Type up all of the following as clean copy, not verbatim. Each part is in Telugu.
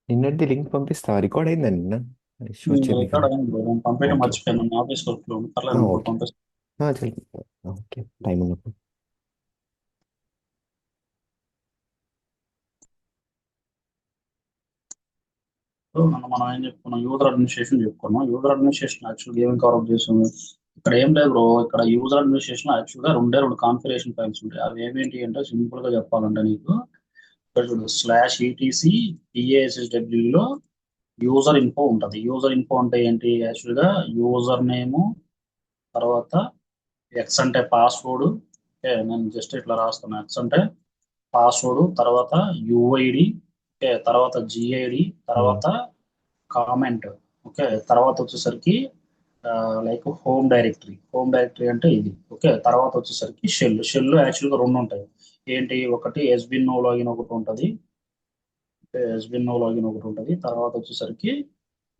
నిన్నటి లింక్ పంపిస్తావా? రికార్డ్ అయిందా నిన్న? షూర్ రికార్డ్ చేద్దాం. అయింది బ్రో, నేను పంపించడం ఓకే. మర్చిపోయాను ఆఫీస్ వర్క్ లో. పర్లేదు ఇప్పుడు ఓకే. పంపిస్తాను. చల్. ఓకే, టైం ఉన్నప్పుడు. మనం ఏం చెప్పుకున్నాం, యూజర్ అడ్మినిస్ట్రేషన్ చెప్పుకున్నాం. యూజర్ అడ్మినిస్ట్రేషన్ యాక్చువల్గా ఏం కవర్ చేస్తుంది? ఇక్కడ ఏం లేదు బ్రో, ఇక్కడ యూజర్ అడ్మినిస్ట్రేషన్ యాక్చువల్గా రెండు కాన్ఫిగరేషన్ ఫైల్స్ ఉంటాయి. అవి ఏమేంటి అంటే సింపుల్ గా చెప్పాలంటే నీకు ఇక్కడ చూడు, /etc PASSW లో యూజర్ ఇన్ఫో ఉంటుంది. యూజర్ ఇన్ఫో అంటే ఏంటి? యాక్చువల్గా యూజర్ నేము, తర్వాత ఎక్స్ అంటే పాస్వర్డ్. నేను జస్ట్ ఇట్లా రాస్తాను, ఎక్స్ అంటే పాస్వర్డ్, తర్వాత యుఐడి, ఓకే, తర్వాత జిఐడి, ఉమ్. తర్వాత కామెంట్, ఓకే, తర్వాత వచ్చేసరికి లైక్ హోమ్ డైరెక్టరీ అంటే ఇది, ఓకే. తర్వాత వచ్చేసరికి షెల్ యాక్చువల్గా రెండు ఉంటాయి. ఏంటి? ఒకటి ఎస్బిన్ నో లాగిన్ ఒకటి ఉంటుంది. ఎస్బిన్ నో లాగిన్ ఒకటి ఉంటుంది. తర్వాత వచ్చేసరికి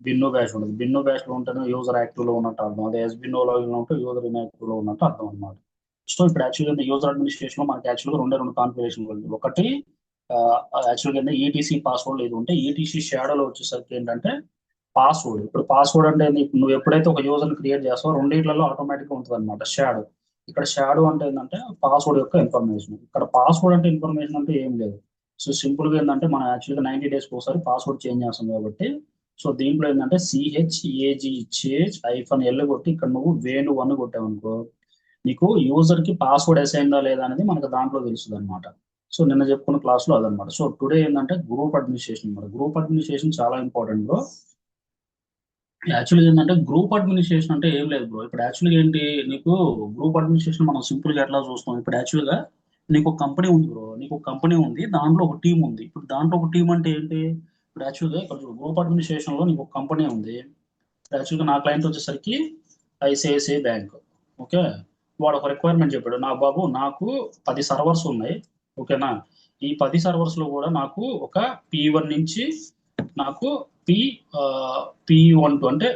బిన్నో బ్యాష్ ఉంటుంది. బిన్నో బ్యాష్ లో ఉంటేనే యూజర్ యాక్టివ్ లో ఉన్నట్టు అర్థం. అదే ఎస్బిన్ నో లాగిన్ లో ఉంటే యూజర్ ఇన్యాక్టివ్ లో ఉన్నట్టు అర్థం అనమాట. సో ఇప్పుడు యాక్చువల్గా యూజర్ అడ్మినిస్ట్రేషన్ లో మనకి యాక్చువల్గా రెండు కాన్ఫిగరేషన్ ఉంది. ఒకటి యాక్చువల్గా ఈటీసీ పాస్వర్డ్ ఇది ఉంటే, ఈటీసీ షాడోలో వచ్చేసరికి ఏంటంటే పాస్వర్డ్. ఇప్పుడు పాస్వర్డ్ అంటే నువ్వు ఎప్పుడైతే ఒక యూజర్ క్రియేట్ చేస్తావో రెండిట్లలో ఆటోమేటిక్ గా ఉంటుంది అనమాట షాడో. ఇక్కడ షాడో అంటే ఏంటంటే పాస్వర్డ్ యొక్క ఇన్ఫర్మేషన్. ఇక్కడ పాస్వర్డ్ అంటే ఇన్ఫర్మేషన్ అంటే ఏం లేదు. సో సింపుల్ గా ఏంటంటే మనం యాక్చువల్గా 90 days ఒకసారి పాస్వర్డ్ చేంజ్ చేస్తాం కాబట్టి, సో దీంట్లో ఏంటంటే CHAG -L కొట్టి ఇక్కడ నువ్వు వేణు 1 కొట్టావు అనుకో, నీకు యూజర్ కి పాస్వర్డ్ అసైందా లేదా అనేది మనకు దాంట్లో తెలుస్తుంది అనమాట. సో నిన్న చెప్పుకున్న క్లాస్ లో అదనమాట. సో టుడే ఏంటంటే గ్రూప్ అడ్మినిస్ట్రేషన్ అనమాట. గ్రూప్ అడ్మినిస్ట్రేషన్ చాలా ఇంపార్టెంట్ బ్రో. యాక్చువల్గా ఏంటంటే గ్రూప్ అడ్మినిస్ట్రేషన్ అంటే ఏం లేదు బ్రో. ఇప్పుడు యాక్చువల్గా ఏంటి, నీకు గ్రూప్ అడ్మినిస్ట్రేషన్ మనం సింపుల్ గా ఎట్లా చూస్తాం? ఇప్పుడు యాక్చువల్గా నీకు ఒక కంపెనీ ఉంది బ్రో, నీకు ఒక కంపెనీ ఉంది, దాంట్లో ఒక టీం ఉంది. ఇప్పుడు దాంట్లో ఒక టీం అంటే ఏంటి? ఇప్పుడు యాక్చువల్గా ఇక్కడ గ్రూప్ అడ్మినిస్ట్రేషన్ లో నీకు ఒక కంపెనీ ఉంది. యాక్చువల్గా నా క్లయింట్ వచ్చేసరికి ఐసిఐసిఐ బ్యాంక్, ఓకే. వాడు ఒక రిక్వైర్మెంట్ చెప్పాడు, నా బాబు నాకు 10 సర్వర్స్ ఉన్నాయి, ఓకేనా. ఈ 10 సర్వర్స్ లో కూడా నాకు ఒక P1 నుంచి నాకు పి P12 అంటే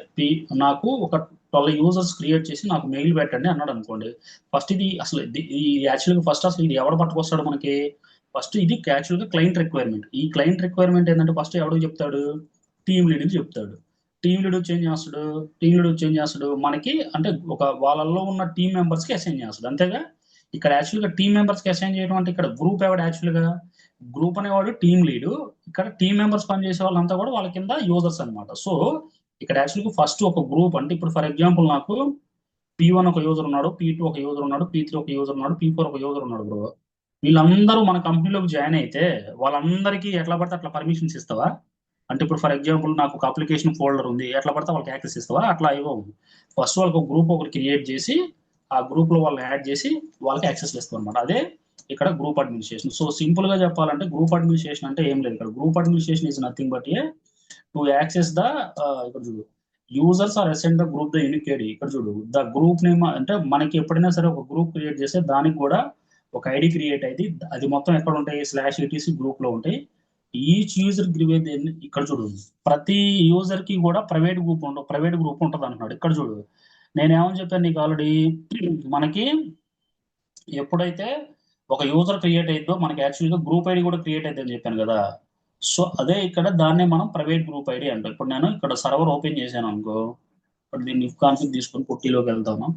నాకు ఒక 12 యూజర్స్ క్రియేట్ చేసి నాకు మెయిల్ పెట్టండి అన్నాడు అనుకోండి. ఫస్ట్ ఇది అసలు ఈ యాక్చువల్గా ఫస్ట్ అసలు ఇది ఎవడు పట్టుకొస్తాడు మనకి? ఫస్ట్ ఇది యాక్చువల్గా క్లయింట్ రిక్వైర్మెంట్. ఈ క్లయింట్ రిక్వైర్మెంట్ ఏంటంటే ఫస్ట్ ఎవడికి చెప్తాడు? టీమ్ లీడ్కి చెప్తాడు. టీమ్ లీడ్ చేంజ్ చేస్తాడు. టీమ్ లీడ్ చేంజ్ చేస్తాడు మనకి అంటే ఒక వాళ్ళల్లో ఉన్న టీమ్ మెంబర్స్ కి అసైన్ చేస్తాడు, అంతేగా. ఇక్కడ యాక్చువల్గా టీమ్ మెంబర్స్ కి అసైన్ చేయడం అంటే ఇక్కడ గ్రూప్ ఎవడు యాక్చువల్గా? గ్రూప్ అనేవాడు టీమ్ లీడ్. ఇక్కడ టీమ్ మెంబర్స్ పనిచేసే వాళ్ళంతా కూడా వాళ్ళ కింద యూజర్స్ అన్నమాట. సో ఇక్కడ యాక్చువల్గా ఫస్ట్ ఒక గ్రూప్ అంటే ఇప్పుడు ఫర్ ఎగ్జాంపుల్ నాకు P1 ఒక యూజర్ ఉన్నాడు, P2 ఒక యూజర్ ఉన్నాడు, P3 ఒక యూజర్ ఉన్నాడు, P4 ఒక యూజర్ ఉన్నాడు బ్రో. వీళ్ళందరూ మన కంపెనీలోకి జాయిన్ అయితే వాళ్ళందరికీ ఎట్లా పడితే అట్లా పర్మిషన్స్ ఇస్తావా? అంటే ఇప్పుడు ఫర్ ఎగ్జాంపుల్ నాకు ఒక అప్లికేషన్ ఫోల్డర్ ఉంది, ఎట్లా పడితే వాళ్ళకి యాక్సెస్ ఇస్తావా? అట్లా ఇవ్వవు. ఫస్ట్ వాళ్ళకి ఒక గ్రూప్ ఒకటి క్రియేట్ చేసి ఆ గ్రూప్ లో వాళ్ళని యాడ్ చేసి వాళ్ళకి యాక్సెస్ ఇస్తాం అనమాట. అదే ఇక్కడ గ్రూప్ అడ్మినిస్ట్రేషన్. సో సింపుల్ గా చెప్పాలంటే గ్రూప్ అడ్మినిస్ట్రేషన్ అంటే ఏం లేదు. ఇక్కడ group administration is nothing but a to access the, ఇక్కడ చూడు, users are assigned the group the unique ID. ఇక్కడ చూడు, ద గ్రూప్ నేమ్ అంటే మనకి ఎప్పుడైనా సరే ఒక గ్రూప్ క్రియేట్ చేస్తే దానికి కూడా ఒక ఐడి క్రియేట్ అయింది. అది మొత్తం ఎక్కడ ఉంటాయి? /etc గ్రూప్ లో ఉంటాయి. ఈచ్ యూజర్ గ్రివేట్ ఇక్కడ చూడు, ప్రతి యూజర్ కి కూడా ప్రైవేట్ గ్రూప్ ఉంటుంది అంటున్నాడు. ఇక్కడ చూడు, నేనేమని చెప్పాను నీకు ఆల్రెడీ? మనకి ఎప్పుడైతే ఒక యూజర్ క్రియేట్ అయిందో మనకి యాక్చువల్గా గ్రూప్ ఐడి కూడా క్రియేట్ అయిందని చెప్పాను కదా. సో అదే ఇక్కడ దాన్నే మనం ప్రైవేట్ గ్రూప్ ఐడి అంటాం. ఇప్పుడు నేను ఇక్కడ సర్వర్ ఓపెన్ చేశాను అనుకో, ఇప్పుడు దీన్ని ఇఫ్ కాన్ఫిగ్ తీసుకొని పుట్టిలోకి వెళ్తాను.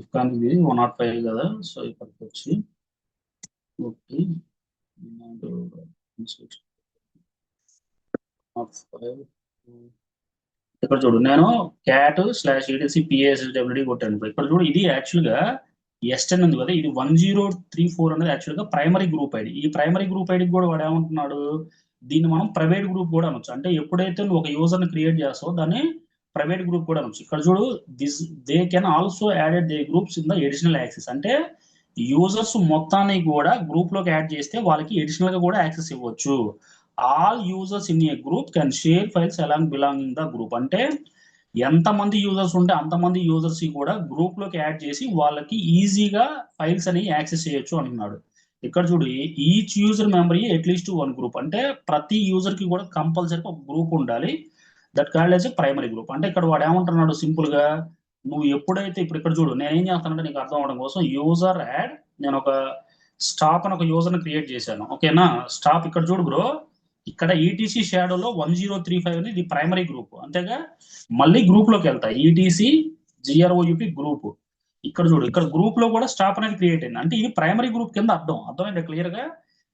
ఇఫ్ కాన్ఫిగ్ 105 కదా. సో ఇక్కడికి వచ్చి పుట్టి 105 ఇక్కడ చూడు, నేను cat/etc PASSWD కొట్టాను. ఇక్కడ చూడు, ఇది యాక్చువల్గా S10 ఉంది కదా, ఇది 1034 అనేది యాక్చువల్గా ప్రైమరీ గ్రూప్ ఐడి. ఈ ప్రైమరీ గ్రూప్ ఐడి కూడా వాడు ఏమంటున్నాడు? దీన్ని మనం ప్రైవేట్ గ్రూప్ కూడా అనొచ్చు. అంటే ఎప్పుడైతే నువ్వు ఒక యూజర్ ని క్రియేట్ చేస్తావో దాన్ని ప్రైవేట్ గ్రూప్ కూడా అనొచ్చు. ఇక్కడ చూడు, this they can also added they groups in the additional access. అంటే యూజర్స్ మొత్తాన్ని కూడా గ్రూప్ లోకి యాడ్ చేస్తే వాళ్ళకి ఎడిషనల్ గా కూడా యాక్సెస్ ఇవ్వచ్చు. All users in a group can share files along belonging the group. అంటే ఎంతమంది యూజర్స్ ఉంటే అంతమంది యూజర్స్ కి కూడా గ్రూప్ లోకి యాడ్ చేసి వాళ్ళకి ఈజీగా ఫైల్స్ అనేవి యాక్సెస్ చేయొచ్చు అంటున్నాడు. ఇక్కడ చూడు, each user member at least one group. అంటే ప్రతి యూజర్ కి కూడా కంపల్సరీ ఒక గ్రూప్ ఉండాలి. That called as a primary group. అంటే ఇక్కడ వాడు ఏమంటున్నాడు సింపుల్ గా, నువ్వు ఎప్పుడైతే ఇప్పుడు ఇక్కడ చూడు, నేను ఏం చేస్తానంటే నీకు అర్థం అవడం కోసం యూజర్ యాడ్, నేను ఒక స్టాప్ అని ఒక యూజర్ ని క్రియేట్ చేశాను, ఓకేనా. స్టాప్ ఇక్కడ చూడు బ్రో, ఇక్కడ ఈటీసీ షాడోలో 1035 అనేది ఇది ప్రైమరీ గ్రూప్, అంతేగా. మళ్ళీ గ్రూప్ లోకి వెళ్తా, ఈటీసీ జిఆర్ఓయుపి గ్రూప్. ఇక్కడ చూడు, ఇక్కడ గ్రూప్ లో కూడా స్టాప్ అనేది క్రియేట్ అయింది, అంటే ఇది ప్రైమరీ గ్రూప్ కింద అర్థమైంది క్లియర్ గా.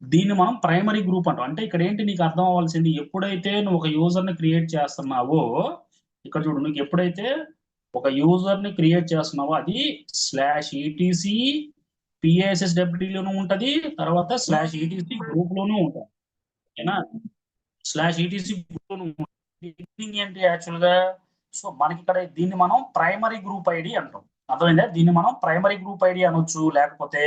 దీన్ని మనం ప్రైమరీ గ్రూప్ అంటాం. అంటే ఇక్కడ ఏంటి నీకు అర్థం అవ్వాల్సింది, ఎప్పుడైతే నువ్వు ఒక యూజర్ ని క్రియేట్ చేస్తున్నావో, ఇక్కడ చూడు, నీకు ఎప్పుడైతే ఒక యూజర్ ని క్రియేట్ చేస్తున్నావో అది /etc PASSWD లోనూ ఉంటది, తర్వాత /etc గ్రూప్ లోనూ ఉంటుంది, ఓకేనా. /etc గ్రూప్ లోనూ ఉంటుంది. మీనింగ్ ఏంటి యాక్చువల్ గా, సో మనకి ఇక్కడ దీన్ని మనం ప్రైమరీ గ్రూప్ ఐడి అంటాం, అర్థమైందా. దీన్ని మనం ప్రైమరీ గ్రూప్ ఐడి అనొచ్చు, లేకపోతే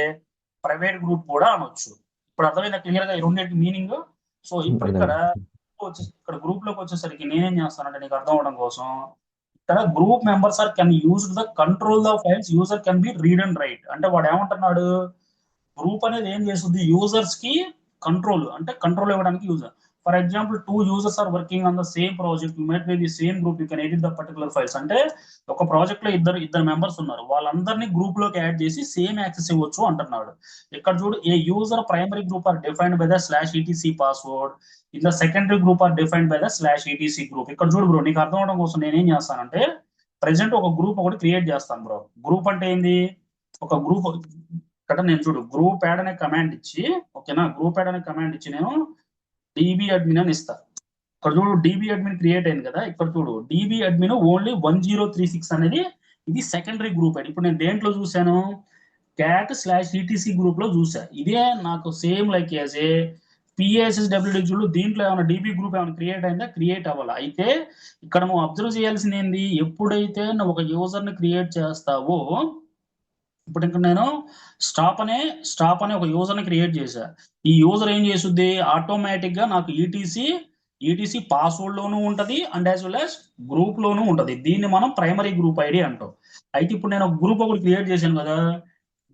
ప్రైవేట్ గ్రూప్ కూడా అనొచ్చు. ఇప్పుడు అర్థమైందా క్లియర్ గా ఈ రెండింటి మీనింగ్. సో ఇప్పుడు ఇక్కడ ఇక్కడ గ్రూప్ లోకి వచ్చేసరికి నేనేం చేస్తానంటే నీకు అర్థం అవడం కోసం, ఇక్కడ group members are can use the control the files user can be read and right. అంటే వాడు ఏమంటున్నాడు, గ్రూప్ అనేది ఏం చేస్తుంది, యూజర్స్ కి కంట్రోల్, అంటే కంట్రోల్ ఇవ్వడానికి user. For example 2 users are working on the same project, you might be the same group, you can edit the particular files. అంటే ఒక ప్రాజెక్ట్ లో ఇద్దరు మెంబర్స్ ఉన్నారు, వాళ్ళందరినీ గ్రూప్ లోకి యాడ్ చేసి సేమ్ యాక్సెస్ ఇవ్వచ్చు అంటున్నాడు. ఇక్కడ చూడు, a user primary group are defined by the /etc password, in the secondary group are defined by the /etc group. ఇక్కడ చూడు బ్రో, నీకు అర్థం అవడం కోసం నేనేం చేస్తానంటే, ప్రెసెంట్ ఒక గ్రూప్ ఒకటి క్రియేట్ చేస్తాను బ్రో. గ్రూప్ అంటే ఏంది, ఒక గ్రూప్. ఇక్కడ నేను చూడు, గ్రూప్ యాడ్ అనే కమాండ్ ఇచ్చి, ఓకేనా, గ్రూప్ యాడ్ అనే కమాండ్ ఇచ్చి నేను డిబి అడ్మిన్ అని ఇస్తా. ఇక్కడ చూడు, డిబి అడ్మిన్ క్రియేట్ అయింది కదా, ఇక్కడ చూడు డిబి అడ్మిన్ ఓన్లీ 1036 అనేది ఇది సెకండరీ గ్రూప్ ఐడి. ఇప్పుడు నేను దేంట్లో చూశాను, క్యాట్ /etc గ్రూప్ లో చూసా. ఇదే నాకు same like as a PASSWD చూడు, దీంట్లో ఏమైనా డిబి గ్రూప్ ఏమైనా క్రియేట్ అయిందా, క్రియేట్ అవ్వాలి. అయితే ఇక్కడ నువ్వు అబ్జర్వ్ చేయాల్సింది ఏంది, ఎప్పుడైతే నువ్వు ఒక యూజర్ ని క్రియేట్ చేస్తావో, ఇప్పుడు ఇంకా నేను స్టాప్ అనే ఒక యూజర్ ని క్రియేట్ చేశా. ఈ యూజర్ ఏం చేస్తుంది, ఆటోమేటిక్ గా నాకు ఈటీసీ పాస్వర్డ్ లోనూ ఉంటది, and as well as group లోనూ ఉంటది. దీన్ని మనం ప్రైమరీ గ్రూప్ ఐడి అంటాం. అయితే ఇప్పుడు నేను ఒక గ్రూప్ ఒకటి క్రియేట్ చేశాను కదా,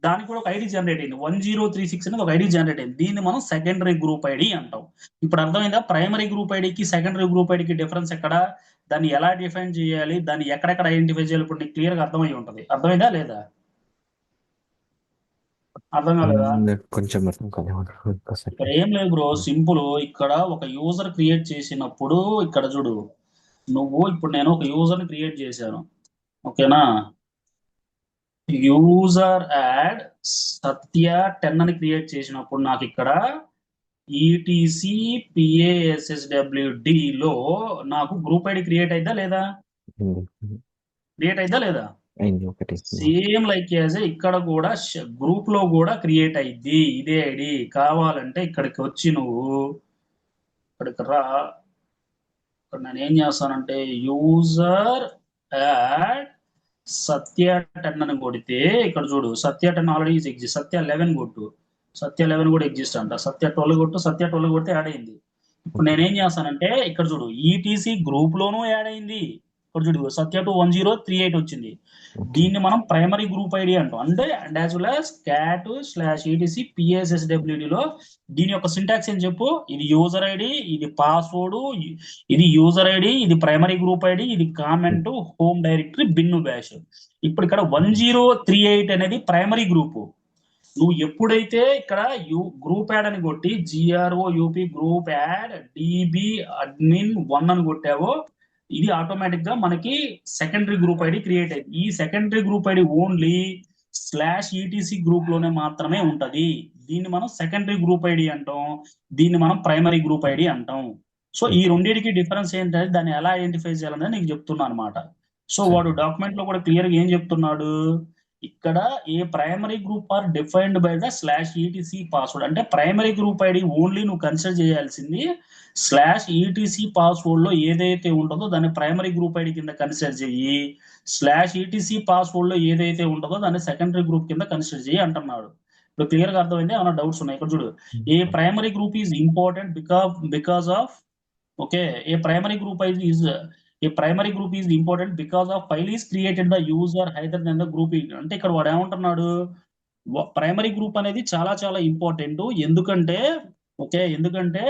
దానికి కూడా ఒక ఐడి జనరేట్ అయింది, 1036 అనేది ఒక ఐడి జనరేట్ అయింది. దీన్ని మనం సెకండరీ గ్రూప్ ఐడి అంటాం. ఇప్పుడు అర్థమైందా, ప్రైమరీ గ్రూప్ ఐడికి సెకండరీ గ్రూప్ ఐడికి డిఫరెన్స్ ఎక్కడ, దాన్ని ఎలా డిఫైన్ చేయాలి, దాన్ని ఎక్కడెక్కడ ఐడెంటిఫై చేయాలి, ఇప్పుడు నీకు క్లియర్ గా అర్థమై ఉంటది. అర్థమైందా లేదా, అర్థం కాలేదా. కొంచెం అర్థం కాలేదు. ఇక్కడ ఏం లేదు బ్రో, సింపుల్. ఇక్కడ ఒక యూజర్ క్రియేట్ చేసినప్పుడు ఇక్కడ చూడు, ఇప్పుడు నేను ఒక యూజర్ ని క్రియేట్ చేశాను, ఓకేనా. యూజర్ యాడ్ సత్య 10 అని క్రియేట్ చేసినప్పుడు నాకు ఇక్కడ ఈటీసీ PASSWD లో నాకు గ్రూప్ ఐడి క్రియేట్ అయిద్దా లేదా, క్రియేట్ అయిద్దా లేదా. అయింది ఒకటి. సేమ్ లైక్ యాజ్ ఇక్కడ కూడా గ్రూప్ లో కూడా క్రియేట్ అయింది ఇదే ఐడి. కావాలంటే ఇక్కడికి వచ్చి నువ్వు ఇక్కడికి రా, ఇక్కడ నేను ఏం చేస్తానంటే యూజర్ యాడ్ సత్య 10 అని కొడితే, ఇక్కడ చూడు సత్య 10 ఆల్రెడీ ఎగ్జిస్ట్, సత్య 11 కొట్టు, సత్య 11 కూడా ఎగ్జిస్ట్ అంట, సత్య 12 కొట్టు, సత్య 12 కొడితే యాడ్ అయింది. ఇప్పుడు నేనేం చేస్తానంటే ఇక్కడ చూడు, ఈటీసీ గ్రూప్ లోనూ యాడ్ అయింది, ఇక్కడ చూడు సత్య 1038 వచ్చింది. దీన్ని మనం ప్రైమరీ గ్రూప్ ఐడి అంటాం. అంటే and as well as cat /etc PASSWD లో దీని యొక్క సింటాక్స్ ఏం చెప్పు, ఇది యూజర్ ఐడి, ఇది పాస్వర్డ్, ఇది యూజర్ ఐడి, ఇది ప్రైమరీ గ్రూప్ ఐడి, ఇది comment, home directory, bin bash. ఇప్పుడు ఇక్కడ 1038 అనేది ప్రైమరీ గ్రూప్. నువ్వు ఎప్పుడైతే ఇక్కడ గ్రూప్ యాడ్ అని కొట్టి GROUP group add DB admin 1 అని కొట్టావో, ఇది ఆటోమేటిక్ గా మనకి సెకండరీ గ్రూప్ ఐడి క్రియేట్ అయింది. ఈ secondary group ID only /etc group లోనే మాత్రమే ఉంటది. దీన్ని మనం సెకండరీ గ్రూప్ ఐడి అంటాం, దీన్ని మనం ప్రైమరీ గ్రూప్ ఐడి అంటాం. సో ఈ రెండింటికి డిఫరెన్స్ ఏంటంటే దాన్ని ఎలా ఐడెంటిఫై చేయాలనేది నీకు చెప్తున్నా అనమాట. సో వాడు డాక్యుమెంట్ లో కూడా క్లియర్ గా ఏం చెప్తున్నాడు, ఇక్కడ a primary group are defined by the /etc password. అంటే ప్రైమరీ గ్రూప్ ఐడి ఓన్లీ నువ్వు కన్సిడర్ చేయాల్సింది /etc పాస్వర్డ్ లో ఏదైతే ఉంటుందో దాన్ని ప్రైమరీ గ్రూప్ ఐడి కింద కన్సిడర్ చెయ్యి, /etc పాస్వర్డ్ లో ఏదైతే ఉంటుందో దాన్ని సెకండరీ గ్రూప్ కింద కన్సిడర్ చెయ్యి అంటున్నాడు. ఇప్పుడు క్లియర్ గా అర్థమైంది, ఏమైనా డౌట్స్ ఉన్నాయి. ఇక్కడ చూడు, a primary group is important because of, okay, a primary group is important because of file is created the user rather then the group. అంటే ఇక్కడ వాడు ఏమంటున్నాడు, ప్రైమరీ గ్రూప్ అనేది చాలా చాలా ఇంపార్టెంట్. ఎందుకంటే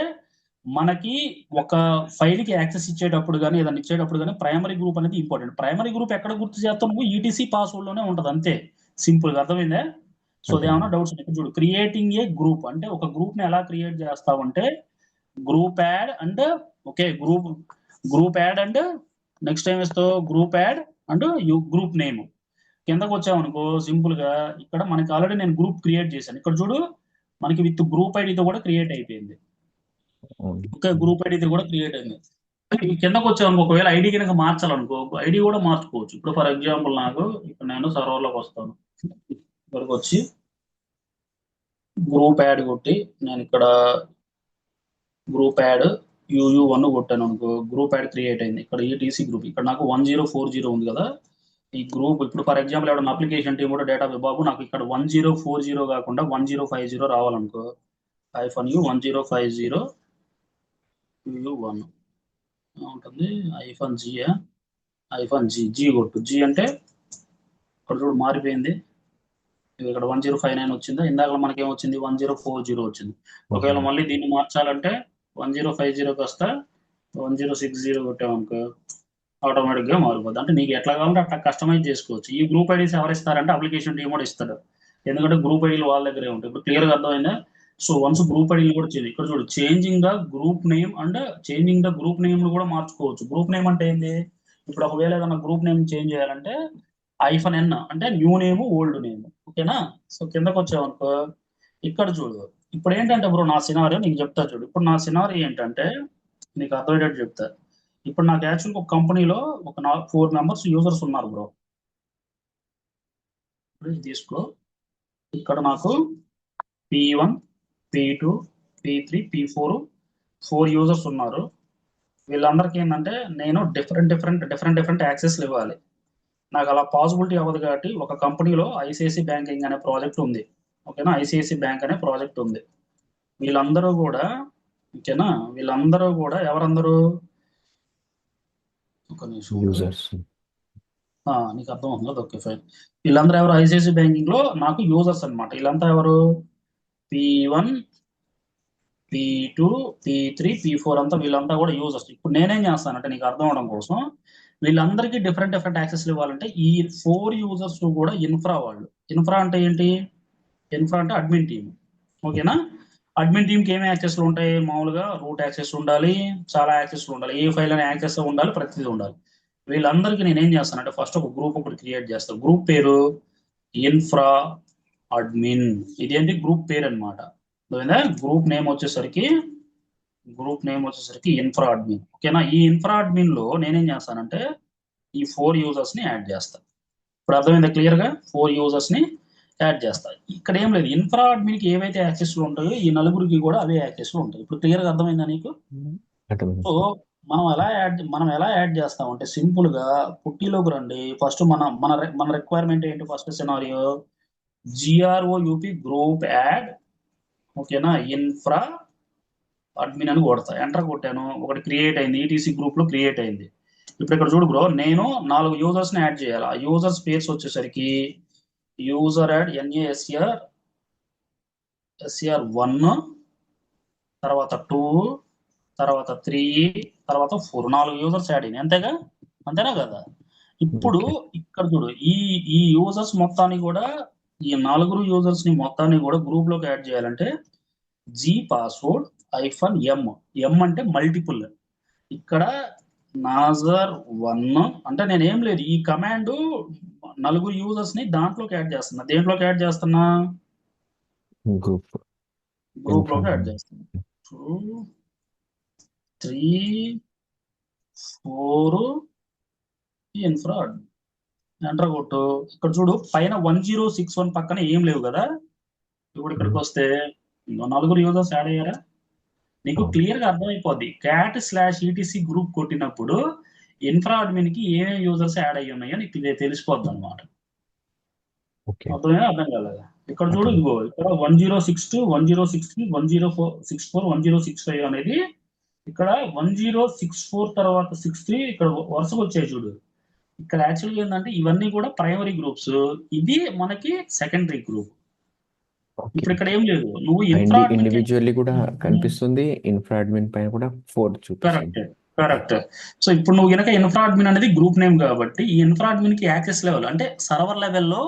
మనకి ఒక ఫైల్ కి యాక్సెస్ ఇచ్చేటప్పుడు కానీ ఏదైనా ఇచ్చేటప్పుడు కానీ ప్రైమరీ గ్రూప్ అనేది ఇంపార్టెంట్. ప్రైమరీ గ్రూప్ ఎక్కడ గుర్తు చేస్తావు నువ్వు, ఈటీసీ పాస్వర్డ్ లోనే ఉంటది, అంతే సింపుల్ గా. అర్థమైందే. సో అదేమన్నా డౌట్స్ చూడు, క్రియేటింగ్ ఏ గ్రూప్ అంటే ఒక గ్రూప్ ని ఎలా క్రియేట్ చేస్తావంటే group add and okay group add and next time ఇస్తావు group add and group name. కిందకు వచ్చామనుకో సింపుల్ గా ఇక్కడ మనకి ఆల్రెడీ నేను గ్రూప్ క్రియేట్ చేశాను. ఇక్కడ చూడు మనకి విత్ గ్రూప్ ఐడితో కూడా క్రియేట్ అయిపోయింది. ఓకే గ్రూప్ ఐడితో కూడా క్రియేట్ అయింది. కిందకు వచ్చామనుకో ఒకవేళ ఐడి కనుక మార్చాలనుకో ఐడి కూడా మార్చుకోవచ్చు. ఇప్పుడు ఫర్ ఎగ్జాంపుల్ నాకు ఇక్కడ నేను సర్వర్లోకి వస్తాను, ఇక్కడికి వచ్చి గ్రూప్ యాడ్ కొట్టి నేను ఇక్కడ గ్రూప్ యాడ్ UU1 కొట్టాను అనుకో గ్రూప్ యాడ్ క్రియేట్ అయింది. ఇక్కడ ఈటీసీ గ్రూప్ ఇక్కడ నాకు 1040 ఉంది కదా ఈ గ్రూప్. ఇప్పుడు ఫర్ ఎగ్జాంపుల్ ఎవరైనా అప్లికేషన్ టీమ్ కూడా డేటా బాబు నాకు ఇక్కడ 1040 కాకుండా 1050 రావాలనుకో -1050 UU1 ఉంటుంది. -G కొట్టు. G అంటే ఇక్కడ చూడు మారిపోయింది. ఇక్కడ 1059 వచ్చిందా, ఇందాక మనకి ఏమొచ్చింది 1040 వచ్చింది. ఒకవేళ మళ్ళీ దీన్ని మార్చాలంటే 1050 కాస్త 1060 కొట్టామనుకో ఆటోమేటిక్ గా మారిపోద్ది. అంటే నీకు ఎట్లా కావాలంటే అట్లా కస్టమైజ్ చేసుకోవచ్చు. ఈ గ్రూప్ ఐడీస్ ఎవరు ఇస్తారంటే అప్లికేషన్ టీమ్ కూడా ఇస్తాడు, ఎందుకంటే గ్రూప్ ఐడీలు వాళ్ళ దగ్గరే ఉంటాయి. ఇప్పుడు క్లియర్ గా అర్థమైందా? సో వన్స్ గ్రూప్ ఐడీలు కూడా చేంజ్ ఇక్కడ చూడు changing the group name and changing the group name కూడా మార్చుకోవచ్చు. గ్రూప్ నేమ్ అంటే ఏంది? ఇప్పుడు ఒకవేళ ఏదైనా గ్రూప్ నేమ్ చేంజ్ చేయాలంటే -N అంటే న్యూ నేమ్ ఓల్డ్ నేమ్. ఓకేనా? సో కిందకు వచ్చామనుకో ఇక్కడ చూడు ఇప్పుడు ఏంటంటే బ్రో నా సినారియో నీకు చెప్తా చూడు. ఇప్పుడు నా సినారియో ఏంటంటే నీకు అర్థమయ్యేటట్టు చెప్తా. ఇప్పుడు నాకు యాక్చువల్గా ఒక కంపెనీలో ఒక 4 మెంబర్స్ యూజర్స్ ఉన్నారు బ్రో. తీసుకో ఇక్కడ నాకు P1 P2 P3 P4 4 users ఉన్నారు. వీళ్ళందరికీ ఏంటంటే నేను డిఫరెంట్ యాక్సెస్లు ఇవ్వాలి. నాకు అలా పాసిబిలిటీ అవ్వదు కాబట్టి ఒక కంపెనీలో ఐసిఐసి బ్యాంకింగ్ అనే ప్రాజెక్ట్ ఉంది. ఓకేనా? ఐసిఐసి బ్యాంక్ అనే ప్రాజెక్ట్ ఉంది. వీళ్ళందరూ కూడా ఓకేనా వీళ్ళందరూ కూడా ఎవరందరూ ఒక నిమిషం నీకు అర్థం అవుతుంది. Okay fine. వీళ్ళందరూ ఎవరు ఐసిఐసి బ్యాంకింగ్ లో నాకు యూజర్స్ అనమాట. వీళ్ళంతా ఎవరు P1 P2 P3 P4 అంతా వీళ్ళంతా కూడా యూజర్స్. ఇప్పుడు నేనేం చేస్తానంటే నీకు అర్థం అవడం కోసం వీళ్ళందరికీ డిఫరెంట్ యాక్సెస్లు ఇవ్వాలంటే ఈ 4 యూజర్స్ కూడా ఇన్ఫ్రా వాళ్ళు. ఇన్ఫ్రా అంటే ఏంటి? ఇన్ఫ్రా అంటే అడ్మిన్ టీమ్. ఓకేనా? అడ్మిన్ టీమ్కి ఏమి యాక్సెస్లు ఉంటాయి? మామూలుగా రూట్ యాక్సెస్ ఉండాలి, చాలా యాక్సెస్లు ఉండాలి, ఏ ఫైల్ అనే యాక్సెస్ ఉండాలి, ప్రతిదీ ఉండాలి. వీళ్ళందరికీ నేను ఏం చేస్తానంటే ఫస్ట్ ఒక గ్రూప్ ఒకటి క్రియేట్ చేస్తాను. గ్రూప్ పేరు ఇన్ఫ్రా అడ్మిన్. ఇదేంటి గ్రూప్ పేరు అనమాట. గ్రూప్ నేమ్ వచ్చేసరికి ఇన్ఫ్రా అడ్మిన్. ఓకేనా? ఈ ఇన్ఫ్రా అడ్మిన్ లో నేనేం చేస్తానంటే ఈ 4 యూజర్స్ ని యాడ్ చేస్తాను. ఇప్పుడు అర్థమైందా క్లియర్ గా? 4 యూజర్స్ ని యాడ్ చేస్తా. ఇక్కడ ఏం లేదు, ఇన్ఫ్రా అడ్మిన్ కి ఏవైతే యాక్సెస్లు ఉంటాయో ఈ నలుగురికి కూడా అవే యాక్సెస్లు ఉంటాయి. ఇప్పుడు క్లియర్ గా అర్థమైందా నీకు? సో మనం ఎలా యాడ్ చేస్తామంటే సింపుల్ గా పుట్టిలోకి రండి. ఫస్ట్ మన రిక్వైర్మెంట్ ఏంటి? First scenario GROUP group add. ఓకేనా? ఇన్ఫ్రా అడ్మిన్ అని కొడతా. ఎంటర్ కొట్టాను, ఒకటి క్రియేట్ అయింది, ఈటీసీ గ్రూప్ లో క్రియేట్ అయింది. ఇప్పుడు ఇక్కడ చూడు బ్రో, నేను 4 యూజర్స్ ని యాడ్ చేయాలి. ఆ యూజర్స్ పేర్స్ వచ్చేసరికి యూజర్ యాడ్ NASR1 తర్వాత 2 తర్వాత 3 తర్వాత 4 4 యూజర్స్ యాడ్ అయింది. అంతేనా కదా? ఇప్పుడు ఇక్కడ చూడు ఈ యూజర్స్ మొత్తాన్ని కూడా ఈ 4 యూజర్స్ ని మొత్తాన్ని కూడా గ్రూప్ లోకి యాడ్ చేయాలంటే G పాస్వర్డ్ -M. M అంటే మల్టిపుల్. ఇక్కడ నాజర్1 అంటే నేను ఏం లేదు, ఈ కమాండ్ 4 యూజర్స్ ని దాంట్లోకి యాడ్ చేస్తున్నా. దేంట్లోకి యాడ్ చేస్తున్నా? గ్రూప్ లోకి యాడ్ చేస్తున్నా. 2 3 4 ఇన్ఫ్రా ఎంటర్ కొట్టు. ఇక్కడ చూడు పైన 1061 పక్కన ఏం లేవు కదా. ఇప్పుడు ఇక్కడికి వస్తే 4 యూజర్స్ యాడ్ అయ్యారా? నీకు క్లియర్ గా అర్థమైపోద్ది. cat/etc గ్రూప్ కొట్టినప్పుడు ఇన్ఫ్రా అడ్మిన్ కి ఏమేమి యూజర్స్ యాడ్ అయ్యి ఉన్నాయో నీకు తెలిసిపోద్ది అనమాట. అర్థం కాలేదా? ఇక్కడ చూడు ఇదిగో ఇక్కడ 1062 1063 1064 1065 అనేది ఇక్కడ 1064 తర్వాత 63 ఇక్కడ వరుసగా వచ్చాయి చూడు. ఇక్కడ యాక్చువల్గా ఏంటంటే ఇవన్నీ కూడా ప్రైమరీ గ్రూప్స్, ఇది మనకి సెకండరీ గ్రూప్. ఇప్పుడు ఇక్కడ ఏం లేదు, నువ్వు ఇండివిజువల్లీ కూడా కనిపిస్తుంది, ఇన్ఫ్రా అడ్మిన్ పైన కూడా 4 చూపిస్తుంది. కరెక్ట్. సో ఇప్పుడు నువ్వు కనుక ఇన్ఫ్రా అడ్మిన్ అనేది గ్రూప్ నేమ్ కాబట్టి ఈ ఇన్ఫ్రా అడ్మిన్ కి యాక్సెస్ లెవెల్ అంటే సర్వర్ లెవెల్లో